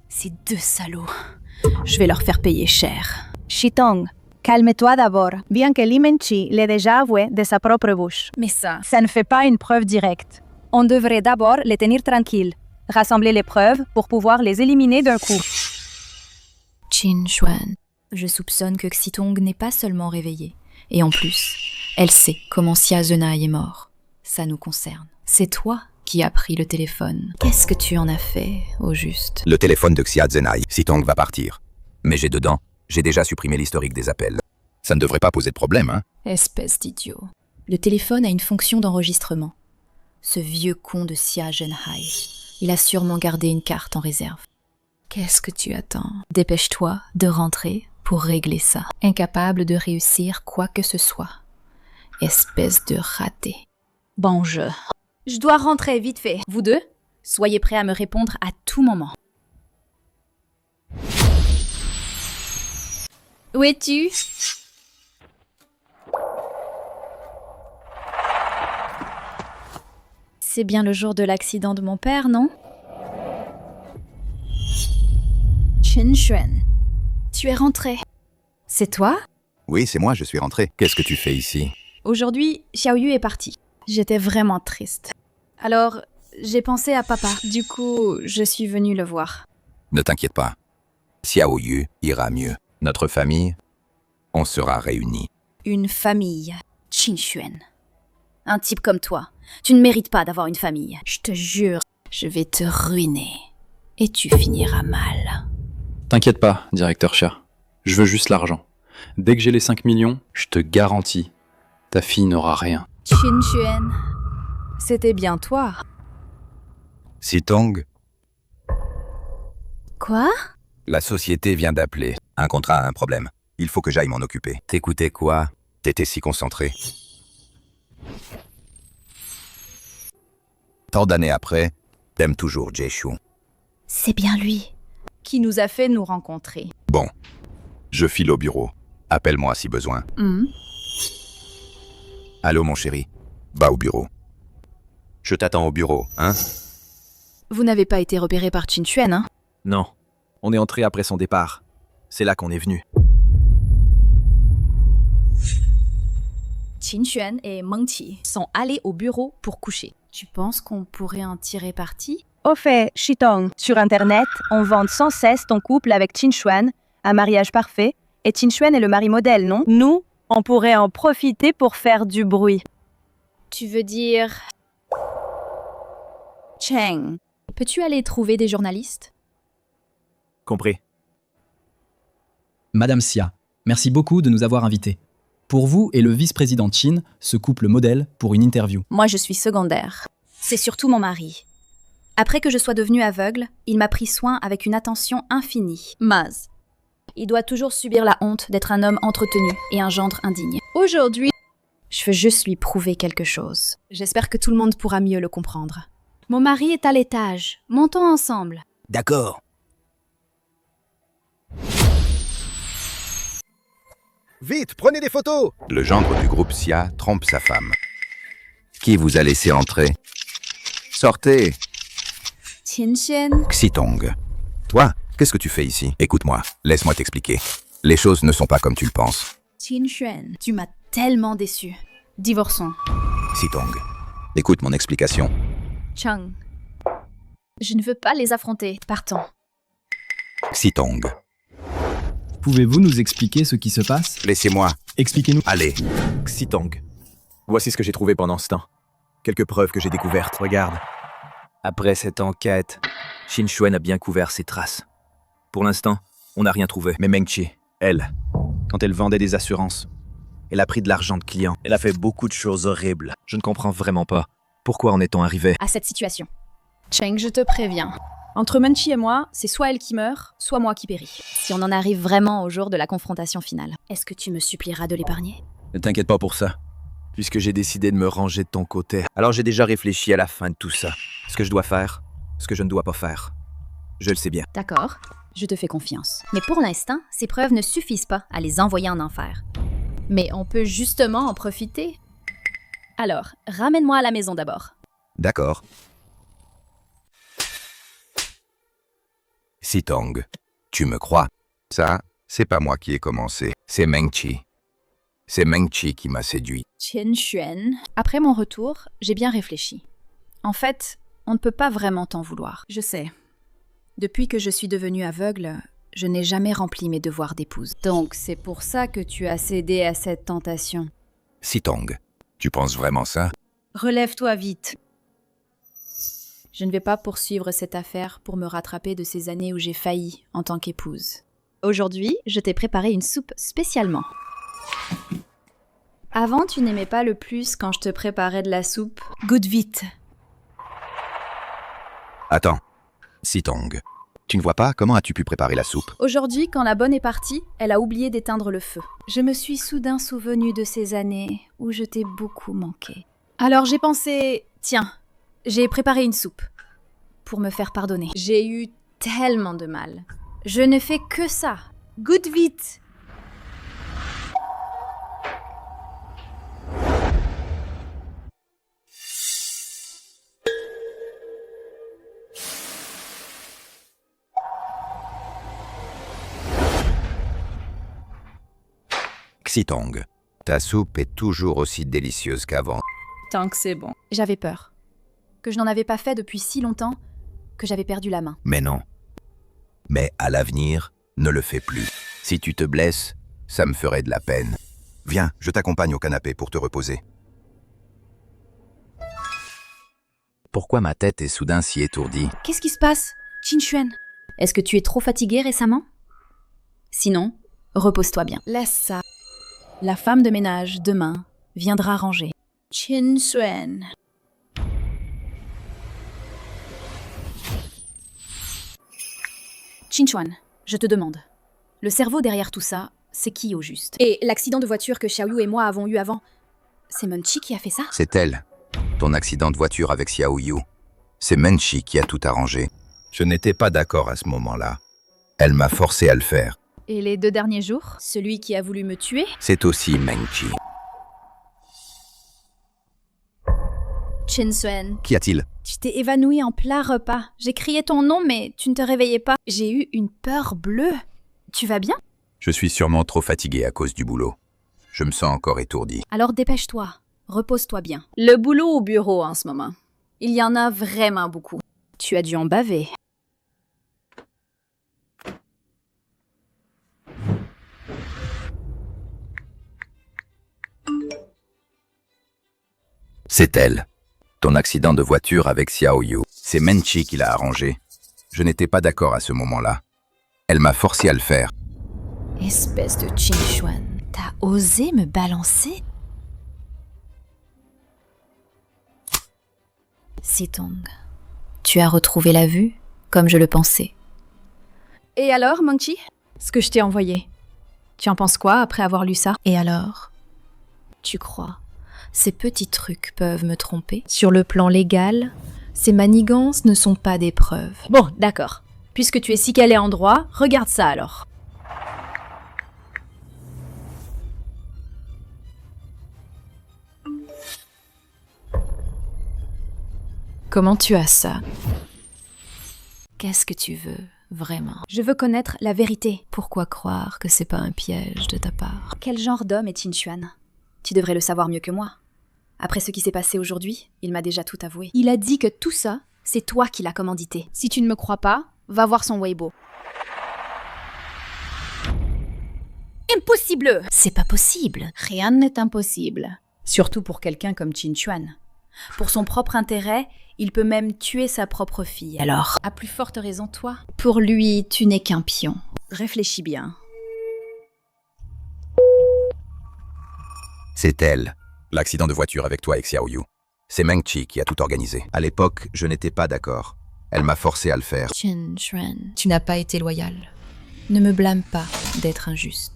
Ces deux salauds. Je vais leur faire payer cher. Shitong, calme-toi d'abord, bien que Li Menchi l'ait déjà avoué de sa propre bouche. Mais ça ne fait pas une preuve directe. On devrait d'abord les tenir tranquilles, rassembler les preuves pour pouvoir les éliminer d'un coup. Qin-Xuan, je soupçonne que Xitong n'est pas seulement réveillée. Et en plus, elle sait comment Xia Zhenai est mort. Ça nous concerne. C'est toi qui as pris le téléphone. Qu'est-ce que tu en as fait, au juste? Le téléphone de Xia Zhenai. Xitong va partir. Mais j'ai déjà supprimé l'historique des appels. Ça ne devrait pas poser de problème, hein? Espèce d'idiot. Le téléphone a une fonction d'enregistrement. Ce vieux con de Xia Zhenai. Il a sûrement gardé une carte en réserve. Qu'est-ce que tu attends? Dépêche-toi de rentrer pour régler ça. Incapable de réussir quoi que ce soit. Espèce de raté. Bon jeu. Je dois rentrer vite fait. Vous deux, soyez prêts à me répondre à tout moment. Où es-tu? C'est bien le jour de l'accident de mon père, non? Qin-Xuan, tu es rentré. C'est toi? Oui, c'est moi, je suis rentré. Qu'est-ce que tu fais ici? Aujourd'hui, Xiaoyu est parti. J'étais vraiment triste. Alors, j'ai pensé à papa. Du coup, je suis venue le voir. Ne t'inquiète pas. Xiaoyu ira mieux. Notre famille, on sera réunis. Une famille. Qin-Xuan. Un type comme toi, tu ne mérites pas d'avoir une famille. Je te jure, je vais te ruiner. Et tu finiras mal. T'inquiète pas, directeur cher. Je veux juste l'argent. Dès que j'ai les 5 millions, je te garantis, ta fille n'aura rien. Qin-Xuan, c'était bien toi. Xitong, Quoi? la société vient d'appeler. Un contrat a un problème. Il faut que j'aille m'en occuper. T'écoutais quoi? T'étais si concentré. Tant d'années après, t'aimes toujours Jeshu. C'est bien lui qui nous a fait nous rencontrer. Bon, je file au bureau. Appelle-moi si besoin. Allô, mon chéri. Va au bureau. Je t'attends au bureau, hein? Vous n'avez pas été repéré par Qin-Xuan, hein? Non, on est entré après son départ. C'est là qu'on est venu. Qin-Xuan et Mengqi sont allés au bureau pour coucher. Tu penses qu'on pourrait en tirer parti? Au fait, Shitong, sur Internet, on vante sans cesse ton couple avec Qin-Xuan, un mariage parfait, et Qin-Xuan est le mari modèle, non? Nous, on pourrait en profiter pour faire du bruit. Tu veux dire... Cheng, peux-tu aller trouver des journalistes? Compris. Madame Xia, merci beaucoup de nous avoir invités. Pour vous et le vice-président Qin, ce couple modèle pour une interview. Moi, je suis secondaire. C'est surtout mon mari. Après que je sois devenue aveugle, il m'a pris soin avec une attention infinie. Maz. Il doit toujours subir la honte d'être un homme entretenu et un gendre indigne. Aujourd'hui, je veux juste lui prouver quelque chose. J'espère que tout le monde pourra mieux le comprendre. Mon mari est à l'étage. Montons ensemble. D'accord. Vite, prenez des photos! Le gendre du groupe Xia trompe sa femme. Qui vous a laissé entrer? Sortez! Qin-Xuan. Xitong. Toi, qu'est-ce que tu fais ici? Écoute-moi, laisse-moi t'expliquer. Les choses ne sont pas comme tu le penses. Qin-Xuan, tu m'as tellement déçu. Divorçons. Xitong, écoute mon explication. Cheng. Je ne veux pas les affronter. Partons. Xitong. Pouvez-vous nous expliquer ce qui se passe? Laissez-moi. Expliquez-nous. Allez. Xitong. Voici ce que j'ai trouvé pendant ce temps. Quelques preuves que j'ai découvertes. Regarde. Après cette enquête, Qin Shuan a bien couvert ses traces. Pour l'instant, on n'a rien trouvé. Mais Meng Qi, elle, quand elle vendait des assurances, elle a pris de l'argent de clients. Elle a fait beaucoup de choses horribles. Je ne comprends vraiment pas. Pourquoi en est-on arrivé À cette situation. Cheng, je te préviens. Entre Munchie et moi, c'est soit elle qui meurt, soit moi qui péris. Si on en arrive vraiment au jour de la confrontation finale, est-ce que tu me supplieras de l'épargner? Ne t'inquiète pas pour ça, puisque j'ai décidé de me ranger de ton côté. Alors j'ai déjà réfléchi à la fin de tout ça. Ce que je dois faire, ce que je ne dois pas faire. Je le sais bien. D'accord, je te fais confiance. Mais pour l'instant, ces preuves ne suffisent pas à les envoyer en enfer. Mais on peut justement en profiter. Alors, ramène-moi à la maison d'abord. D'accord. Xitong, tu me crois? Ça, c'est pas moi qui ai commencé. C'est Meng Qi. C'est Meng Qi qui m'a séduit. Qin Shuan. Après mon retour, j'ai bien réfléchi. En fait, on ne peut pas vraiment t'en vouloir. Je sais. Depuis que je suis devenue aveugle, je n'ai jamais rempli mes devoirs d'épouse. Donc, c'est pour ça que tu as cédé à cette tentation. Xitong, tu penses vraiment ça? Relève-toi vite. Je ne vais pas poursuivre cette affaire pour me rattraper de ces années où j'ai failli en tant qu'épouse. Aujourd'hui, je t'ai préparé une soupe spécialement. Avant, tu n'aimais pas le plus quand je te préparais de la soupe. Goûte vite. Attends. Xitong, tu ne vois pas comment as-tu pu préparer la soupe? Aujourd'hui, quand la bonne est partie, elle a oublié d'éteindre le feu. Je me suis soudain souvenue de ces années où je t'ai beaucoup manqué. Alors j'ai pensé, tiens, j'ai préparé une soupe pour me faire pardonner. J'ai eu tellement de mal. Je ne fais que ça. Goûte vite. Xitong, ta soupe est toujours aussi délicieuse qu'avant. Tant que c'est bon. J'avais peur. Que je n'en avais pas fait depuis si longtemps que j'avais perdu la main. Mais non. Mais à l'avenir, ne le fais plus. Si tu te blesses, ça me ferait de la peine. Viens, je t'accompagne au canapé pour te reposer. Pourquoi ma tête est soudain si étourdie? Qu'est-ce qui se passe, Qin Shuan? Est-ce que tu es trop fatigué récemment? Sinon, repose-toi bien. Laisse ça. La femme de ménage, demain, viendra ranger. Qin Shuan. Qin Shuan, je te demande. Le cerveau derrière tout ça, c'est qui au juste? Et l'accident de voiture que Xiaoyu et moi avons eu avant, c'est Munchie qui a fait ça? C'est elle. Ton accident de voiture avec Xiaoyu. C'est Meng Qi qui a tout arrangé. Je n'étais pas d'accord à ce moment-là. Elle m'a forcé à le faire. Et les 2 derniers jours? Celui qui a voulu me tuer? C'est aussi Meng Qi. Qin Shuan. Qu'y a-t-il? Tu t'es évanoui en plein repas. J'ai crié ton nom, mais tu ne te réveillais pas. J'ai eu une peur bleue. Tu vas bien? Je suis sûrement trop fatigué à cause du boulot. Je me sens encore étourdi. Alors dépêche-toi. Repose-toi bien. Le boulot au bureau en ce moment. Il y en a vraiment beaucoup. Tu as dû en baver. C'est elle. Ton accident de voiture avec Xiaoyu. C'est Meng Qi qui l'a arrangé. Je n'étais pas d'accord à ce moment-là. Elle m'a forcé à le faire. Espèce de Qin Shuan, t'as osé me balancer? Xitong, tu as retrouvé la vue, comme je le pensais. Et alors, Meng Qi? Ce que je t'ai envoyé. Tu en penses quoi après avoir lu ça? Et alors? Tu crois? Ces petits trucs peuvent me tromper? Sur le plan légal, ces manigances ne sont pas des preuves. Bon, d'accord. Puisque tu es si calé en droit, regarde ça alors. Comment tu as ça? Qu'est-ce que tu veux, vraiment? Je veux connaître la vérité. Pourquoi croire que c'est pas un piège de ta part? Quel genre d'homme est Qin Shuan? Tu devrais le savoir mieux que moi. Après ce qui s'est passé aujourd'hui, il m'a déjà tout avoué. Il a dit que tout ça, c'est toi qui l'as commandité. Si tu ne me crois pas, va voir son Weibo. Impossible! C'est pas possible. Rien n'est impossible. Surtout pour quelqu'un comme Qin Chuan. Pour son propre intérêt, il peut même tuer sa propre fille. Alors, À plus forte raison, toi. pour lui, tu n'es qu'un pion. Réfléchis bien. C'est elle. L'accident de voiture avec toi et Xiaoyu. C'est Meng Qi qui a tout organisé. À l'époque, je n'étais pas d'accord. Elle m'a forcé à le faire. Qin Chuan, tu n'as pas été loyal. Ne me blâme pas d'être injuste.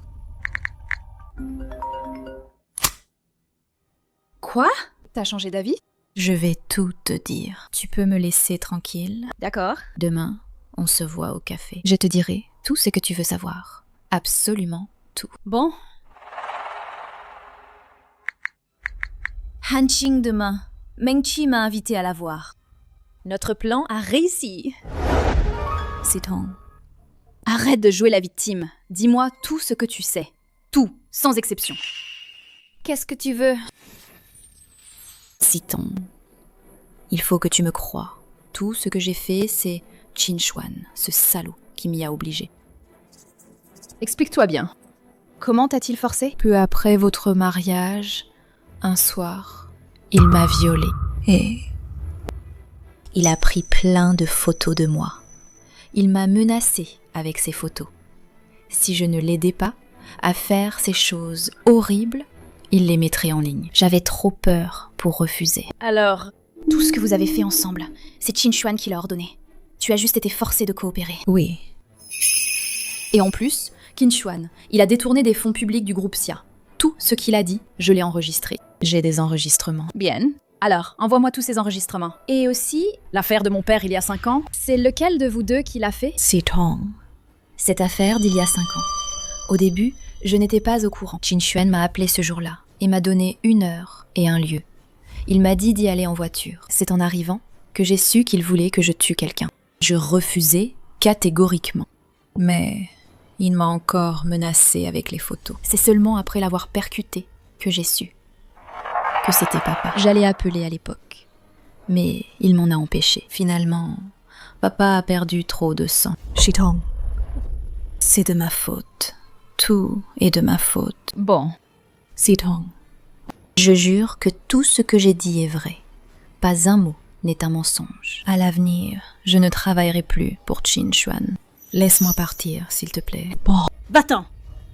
Quoi? T'as changé d'avis? Je vais tout te dire. Tu peux me laisser tranquille. D'accord. Demain, on se voit au café. Je te dirai tout ce que tu veux savoir. Absolument tout. Bon. Hanqing demain. Meng Qi m'a invité à la voir. Notre plan a réussi. Sitong, Arrête de jouer la victime. Dis-moi tout ce que tu sais. Tout, sans exception. Qu'est-ce que tu veux? Sitong, il faut que tu me croies. Tout ce que j'ai fait, c'est Qin Chuan, ce salaud qui m'y a obligé. Explique-toi bien. Comment t'a-t-il forcé? Peu après votre mariage, un soir, il m'a violée et il a pris plein de photos de moi. Il m'a menacée avec ces photos. Si je ne l'aidais pas à faire ces choses horribles, il les mettrait en ligne. J'avais trop peur pour refuser. Alors, Tout ce que vous avez fait ensemble, c'est Qin Chuan qui l'a ordonné. Tu as juste été forcé de coopérer. oui. Et en plus, Qin Chuan, il a détourné des fonds publics du groupe Xia. Tout ce qu'il a dit, je l'ai enregistré. J'ai des enregistrements. Bien. Alors, envoie-moi tous ces enregistrements. Et aussi, l'affaire de mon père il y a 5 ans, c'est lequel de vous deux qui l'a fait? Sitong. Cette affaire d'il y a 5 ans. Au début, je n'étais pas au courant. Qin Chuan m'a appelé ce jour-là et m'a donné 1 heure et un lieu. Il m'a dit d'y aller en voiture. C'est en arrivant que j'ai su qu'il voulait que je tue quelqu'un. Je refusai catégoriquement. Mais il m'a encore menacé avec les photos. C'est seulement après l'avoir percuté que j'ai su que c'était papa. J'allais appeler à l'époque, mais il m'en a empêché. Finalement, papa a perdu trop de sang. Sitong, c'est de ma faute. Tout est de ma faute. Bon. Sitong, je jure que tout ce que j'ai dit est vrai. Pas un mot n'est un mensonge. À l'avenir, je ne travaillerai plus pour Qin Chuan. Laisse-moi partir, s'il te plaît. Bon. Va-t'en.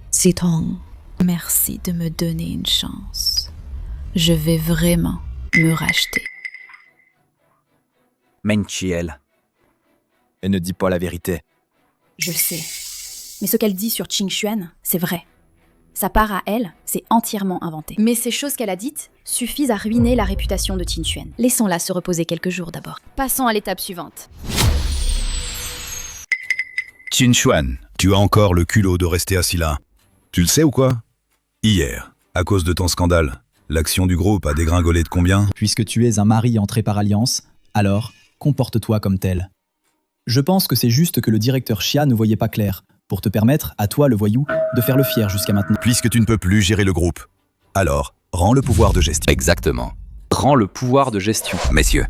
Sitong, merci de me donner une chance. Je vais vraiment me racheter. Meng Qi, elle ne dit pas la vérité. Je sais. Mais ce qu'elle dit sur Qin Chuan, c'est vrai. Sa part à elle, c'est entièrement inventé. Mais ces choses qu'elle a dites suffisent à ruiner la réputation de Qin Chuan. Laissons-la se reposer quelques jours d'abord. Passons à l'étape suivante. Qin Chuan, tu as encore le culot de rester assis là. Tu le sais ou quoi? Hier, à cause de ton scandale, l'action du groupe a dégringolé de combien? Puisque tu es un mari entré par alliance, alors comporte-toi comme tel. Je pense que c'est juste que le directeur Xia ne voyait pas clair, pour te permettre, à toi le voyou, de faire le fier jusqu'à maintenant. Puisque tu ne peux plus gérer le groupe, alors rends le pouvoir de gestion. Exactement. Rends le pouvoir de gestion. Messieurs,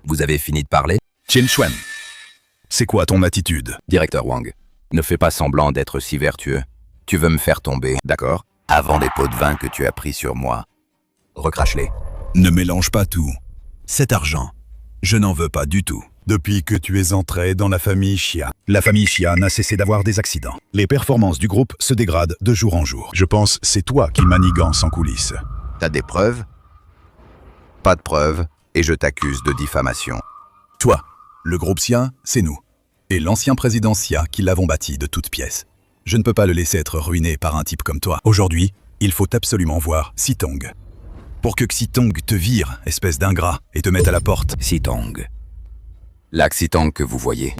vous avez fini de parler? Qin Chuan, c'est quoi ton attitude? Directeur Wang, ne fais pas semblant d'être si vertueux. Tu veux me faire tomber, d'accord? Avant les pots de vin que tu as pris sur moi. Recrache-les. Ne mélange pas tout. Cet argent, je n'en veux pas du tout. Depuis que tu es entré dans la famille Xia, la famille Xia n'a cessé d'avoir des accidents. Les performances du groupe se dégradent de jour en jour. Je pense c'est toi qui manigance en coulisses. T'as des preuves? Pas de preuves, et je t'accuse de diffamation. Toi, le groupe Xia, c'est nous. Et l'ancien président Xia qui l'avons bâti de toutes pièces. Je ne peux pas le laisser être ruiné par un type comme toi. Aujourd'hui, il faut absolument voir Sitong. Pour que Sitong te vire, espèce d'ingrat, et te mette à la porte. Sitong. La Sitong que vous voyez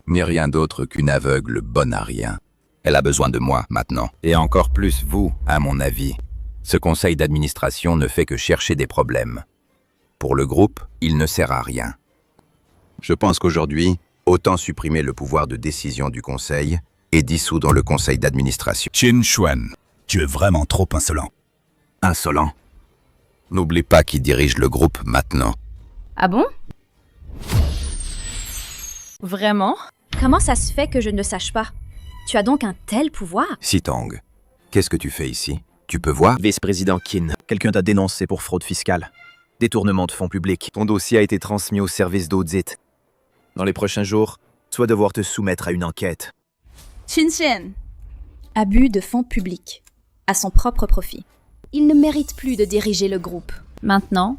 n'est rien d'autre qu'une aveugle bonne à rien. Elle a besoin de moi maintenant. Et encore plus vous, à mon avis. Ce conseil d'administration ne fait que chercher des problèmes. Pour le groupe, il ne sert à rien. Je pense qu'aujourd'hui, autant supprimer le pouvoir de décision du conseil et dissoudre le conseil d'administration. Qin Chuan, tu es vraiment trop insolent. Insolent. N'oublie pas qui dirige le groupe maintenant. Ah bon? Vraiment? Comment ça se fait que je ne sache pas? Tu as donc un tel pouvoir? Sitong, qu'est-ce que tu fais ici? Tu peux voir? Vice-président Qin, quelqu'un t'a dénoncé pour fraude fiscale. Détournement de fonds publics. Ton dossier a été transmis au service d'audit. Dans les prochains jours, tu vas devoir te soumettre à une enquête. Qin. Abus de fonds publics, à son propre profit. Il ne mérite plus de diriger le groupe. Maintenant,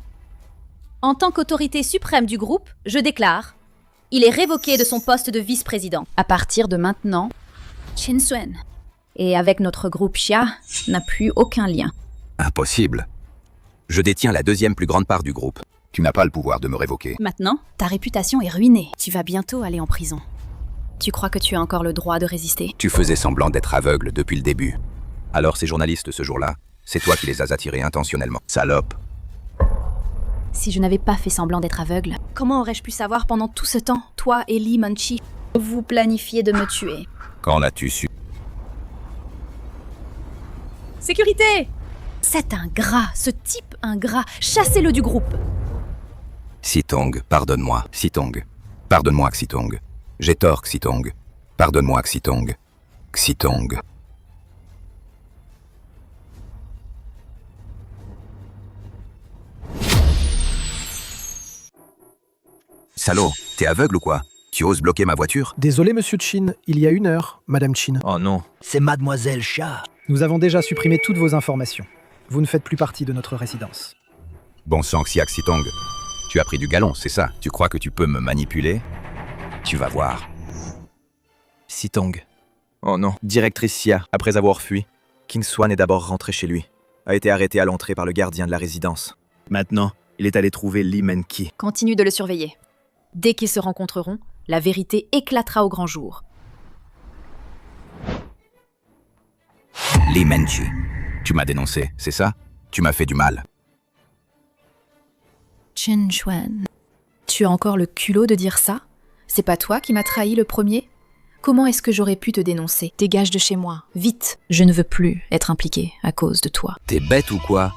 en tant qu'autorité suprême du groupe, je déclare, il est révoqué de son poste de vice-président. À partir de maintenant, Qin Suen, et avec notre groupe Xia, n'a plus aucun lien. Impossible. Je détiens la 2e plus grande part du groupe. Tu n'as pas le pouvoir de me révoquer. Maintenant, ta réputation est ruinée. Tu vas bientôt aller en prison. Tu crois que tu as encore le droit de résister? Tu faisais semblant d'être aveugle depuis le début. Alors ces journalistes ce jour-là, c'est toi qui les as attirés intentionnellement. Salope. Si je n'avais pas fait semblant d'être aveugle, comment aurais-je pu savoir pendant tout ce temps, toi et Lee Munchi, vous planifiez de me tuer? Quand l'as-tu su? Sécurité! C'est ingrat, ce type ingrat. Chassez-le du groupe. Sitong, pardonne-moi. Sitong. Pardonne-moi, Xitong. J'ai tort, Xitong. Pardonne-moi, Xitong. Xitong. Salaud, t'es aveugle ou quoi? Tu oses bloquer ma voiture? Désolé, monsieur Chin, il y a 1 heure, Madame Chin. Oh non. C'est Mademoiselle Xia. Nous avons déjà supprimé toutes vos informations. Vous ne faites plus partie de notre résidence. Bon sang, Xia Xitong. Tu as pris du galon, c'est ça? Tu crois que tu peux me manipuler? Tu vas voir. Sitong. Oh non. Directrice Xia, après avoir fui, Qin Swan est d'abord rentré chez lui. A été arrêté à l'entrée par le gardien de la résidence. Maintenant, il est allé trouver Lee Menki. Continue de le surveiller. Dès qu'ils se rencontreront, la vérité éclatera au grand jour. Lee Menchi. Tu m'as dénoncé, c'est ça? Tu m'as fait du mal. Qin Suen, tu as encore le culot de dire ça? C'est pas toi qui m'as trahi le premier? Comment est-ce que j'aurais pu te dénoncer? Dégage de chez moi, vite! Je ne veux plus être impliquée à cause de toi. T'es bête ou quoi?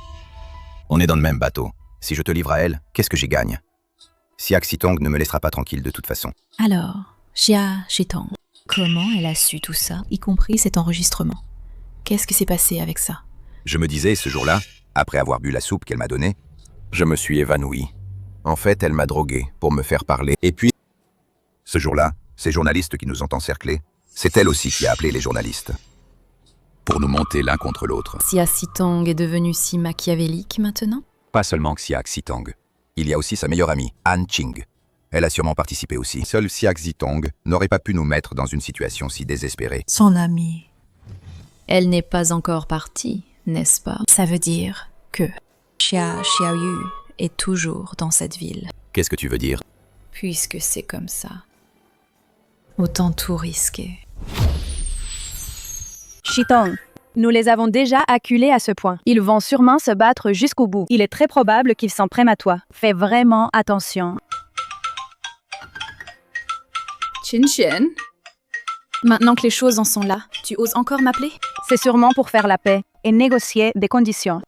On est dans le même bateau. Si je te livre à elle, qu'est-ce que j'y gagne? Xia Xitong ne me laissera pas tranquille de toute façon. Alors, Xia Xitong, comment elle a su tout ça, y compris cet enregistrement? Qu'est-ce qui s'est passé avec ça? Je me disais, ce jour-là, après avoir bu la soupe qu'elle m'a donnée, je me suis évanoui. En fait, elle m'a drogué pour me faire parler. Et puis, ce jour-là, ces journalistes qui nous ont encerclés, c'est elle aussi qui a appelé les journalistes. Pour nous monter l'un contre l'autre. Xia Xitong est devenue si machiavélique maintenant? Pas seulement Xia Xitong. Il y a aussi sa meilleure amie, Han Qing. Elle a sûrement participé aussi. Seule Xia Xitong n'aurait pas pu nous mettre dans une situation si désespérée. Son amie. Elle n'est pas encore partie, n'est-ce pas? Ça veut dire que Xia Xiaoyu est toujours dans cette ville. Qu'est-ce que tu veux dire? Puisque c'est comme ça. Autant tout risquer. Xitong, nous les avons déjà acculés à ce point. Ils vont sûrement se battre jusqu'au bout. Il est très probable qu'ils s'en prennent à toi. Fais vraiment attention. Qin. Maintenant que les choses en sont là, tu oses encore m'appeler? C'est sûrement pour faire la paix et négocier des conditions.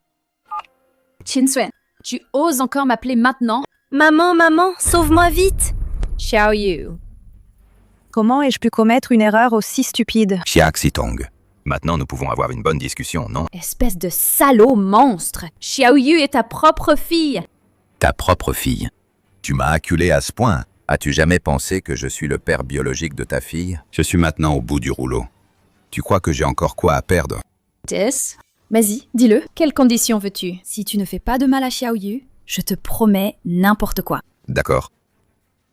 Qin Suen, tu oses encore m'appeler maintenant? Maman, sauve-moi vite! Xiaoyu. Comment ai-je pu commettre une erreur aussi stupide? Xia Xitong. Maintenant, nous pouvons avoir une bonne discussion, non? Espèce de salaud monstre! Xiaoyu est ta propre fille! Ta propre fille. Tu m'as acculé à ce point. As-tu jamais pensé que je suis le père biologique de ta fille? Je suis maintenant au bout du rouleau. Tu crois que j'ai encore quoi à perdre? Tess, vas-y, dis-le. Quelles conditions veux-tu? Si tu ne fais pas de mal à Xiaoyu, je te promets n'importe quoi. D'accord.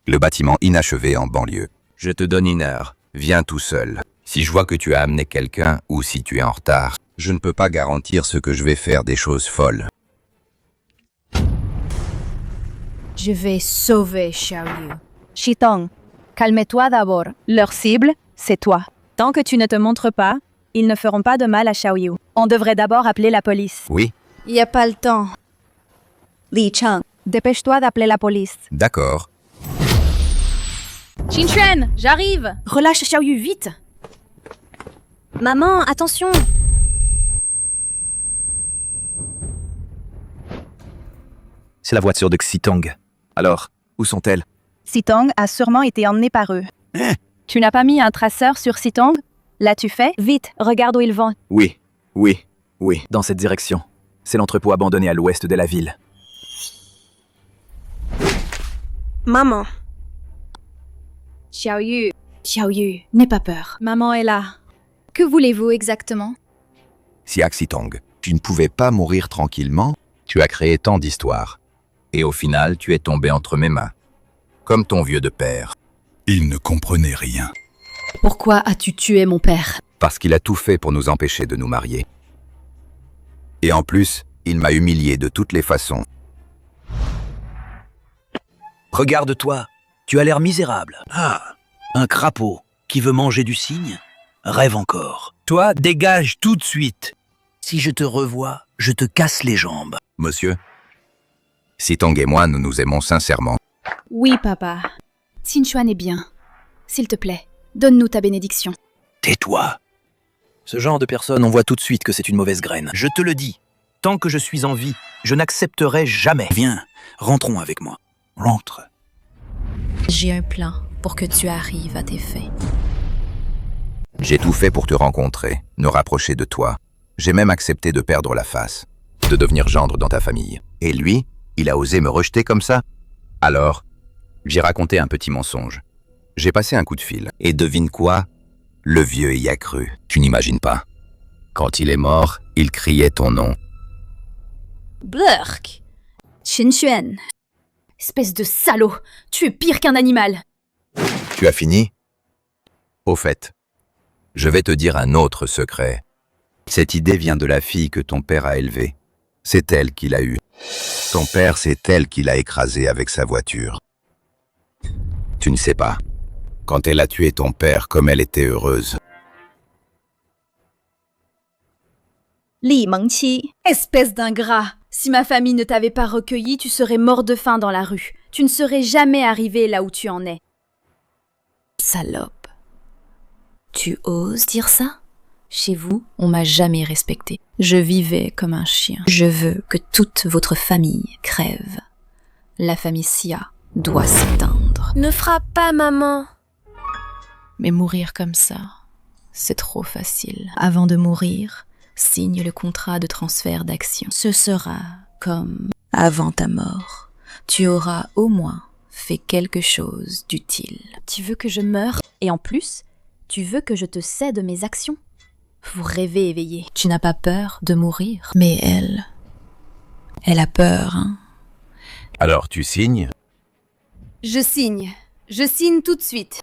Le bâtiment inachevé en banlieue. Je te donne 1 heure. Viens tout seul. Si je vois que tu as amené quelqu'un ou si tu es en retard, je ne peux pas garantir ce que je vais faire des choses folles. Je vais sauver Xiaoyu. Xitong, calme-toi d'abord. Leur cible, c'est toi. Tant que tu ne te montres pas, ils ne feront pas de mal à Xiaoyu. On devrait d'abord appeler la police. Oui, Y a pas le temps. Li Chang, dépêche-toi d'appeler la police. d'accord. Qin Suen, j'arrive! Relâche Xiaoyu, vite! Maman, attention! C'est la voiture de Xitong. Alors, où sont-elles? Hein? Xitong a sûrement été emmené par eux. Tu n'as pas mis un traceur sur Xitong? L'as-tu fait? Vite, regarde où ils vont. Oui, oui, oui, dans cette direction. C'est l'entrepôt abandonné à l'ouest de la ville. Maman, Xiaoyu, n'aie pas peur. Maman est là. Que voulez-vous exactement? Siak Sitong, tu ne pouvais pas mourir tranquillement? Tu as créé tant d'histoires. Et au final, tu es tombé entre mes mains. Comme ton vieux de père. Il ne comprenait rien. Pourquoi as-tu tué mon père? Parce qu'il a tout fait pour nous empêcher de nous marier. Et en plus, il m'a humilié de toutes les façons. Regarde-toi, tu as l'air misérable. Ah, un crapaud qui veut manger du cygne? Rêve encore. Toi, dégage tout de suite. Si je te revois, je te casse les jambes. Monsieur, Sitong et moi, nous nous aimons sincèrement. Oui, papa. Qinchuan est bien. S'il te plaît, donne-nous ta bénédiction. Tais-toi. Ce genre de personne, on voit tout de suite que c'est une mauvaise graine. Je te le dis, tant que je suis en vie, je n'accepterai jamais. Viens, rentrons avec moi. Rentre. J'ai un plan pour que tu arrives à tes fins. J'ai tout fait pour te rencontrer, nous rapprocher de toi. J'ai même accepté de perdre la face, de devenir gendre dans ta famille. Et lui, il a osé me rejeter comme ça? Alors, j'ai raconté un petit mensonge. J'ai passé un coup de fil. Et devine quoi? Le vieux y a cru. Tu n'imagines pas. Quand il est mort, il criait ton nom. Blurk! Qinchuan! Espèce de salaud! Tu es pire qu'un animal! Tu as fini? Au fait, je vais te dire un autre secret. Cette idée vient de la fille que ton père a élevée. C'est elle qui l'a eue. Ton père, c'est elle qui l'a écrasée avec sa voiture. Tu ne sais pas. Quand elle a tué ton père, comme elle était heureuse. Li Mengqi! Espèce d'ingrat! Si ma famille ne t'avait pas recueilli, tu serais mort de faim dans la rue. Tu ne serais jamais arrivé là où tu en es. Salope. Tu oses dire ça? Chez vous, on m'a jamais respecté. Je vivais comme un chien. Je veux que toute votre famille crève. La famille Xia doit s'éteindre. ne frappe pas, maman. Mais mourir comme ça, c'est trop facile. Avant de mourir, signe le contrat de transfert d'action. Ce sera comme avant ta mort. Tu auras au moins fait quelque chose d'utile. Tu veux que je meure? Et en plus, tu veux que je te cède mes actions? Vous rêvez éveillé. Tu n'as pas peur de mourir? Mais elle a peur, hein? Alors tu signes? Je signe. Je signe tout de suite.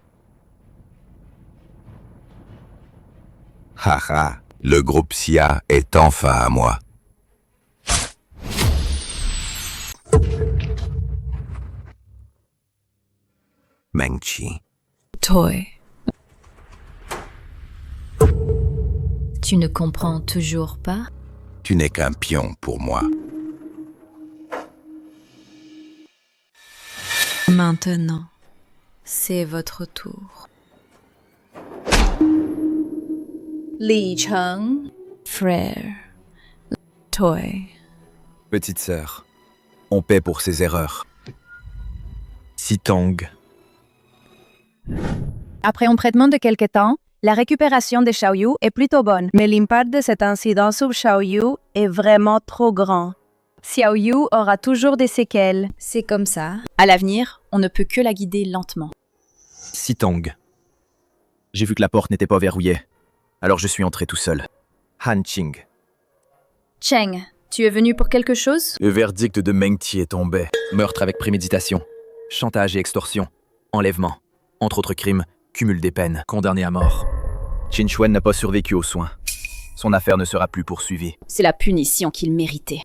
Haha, le groupe Xia est enfin à moi. Mengqi. Toi. Tu ne comprends toujours pas? Tu n'es qu'un pion pour moi. Maintenant, c'est votre tour. Li Cheng. Frère. Toi. Petite sœur, on paie pour ses erreurs. Sitong. Après un traitement de quelque temps, la récupération de Xiaoyu est plutôt bonne, mais l'impact de cet incident sur Xiaoyu est vraiment trop grand. Xiaoyu aura toujours des séquelles. C'est comme ça. À l'avenir, on ne peut que la guider lentement. Sitong. J'ai vu que la porte n'était pas verrouillée. Alors je suis entré tout seul. Han Qing. Cheng, tu es venu pour quelque chose? Le verdict de Mengqi est tombé. Meurtre avec préméditation, chantage et extorsion, enlèvement, entre autres crimes, cumul des peines, condamné à mort. Qinchuan n'a pas survécu aux soins. Son affaire ne sera plus poursuivie. C'est la punition qu'il méritait.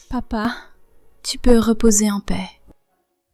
Papa, tu peux reposer en paix.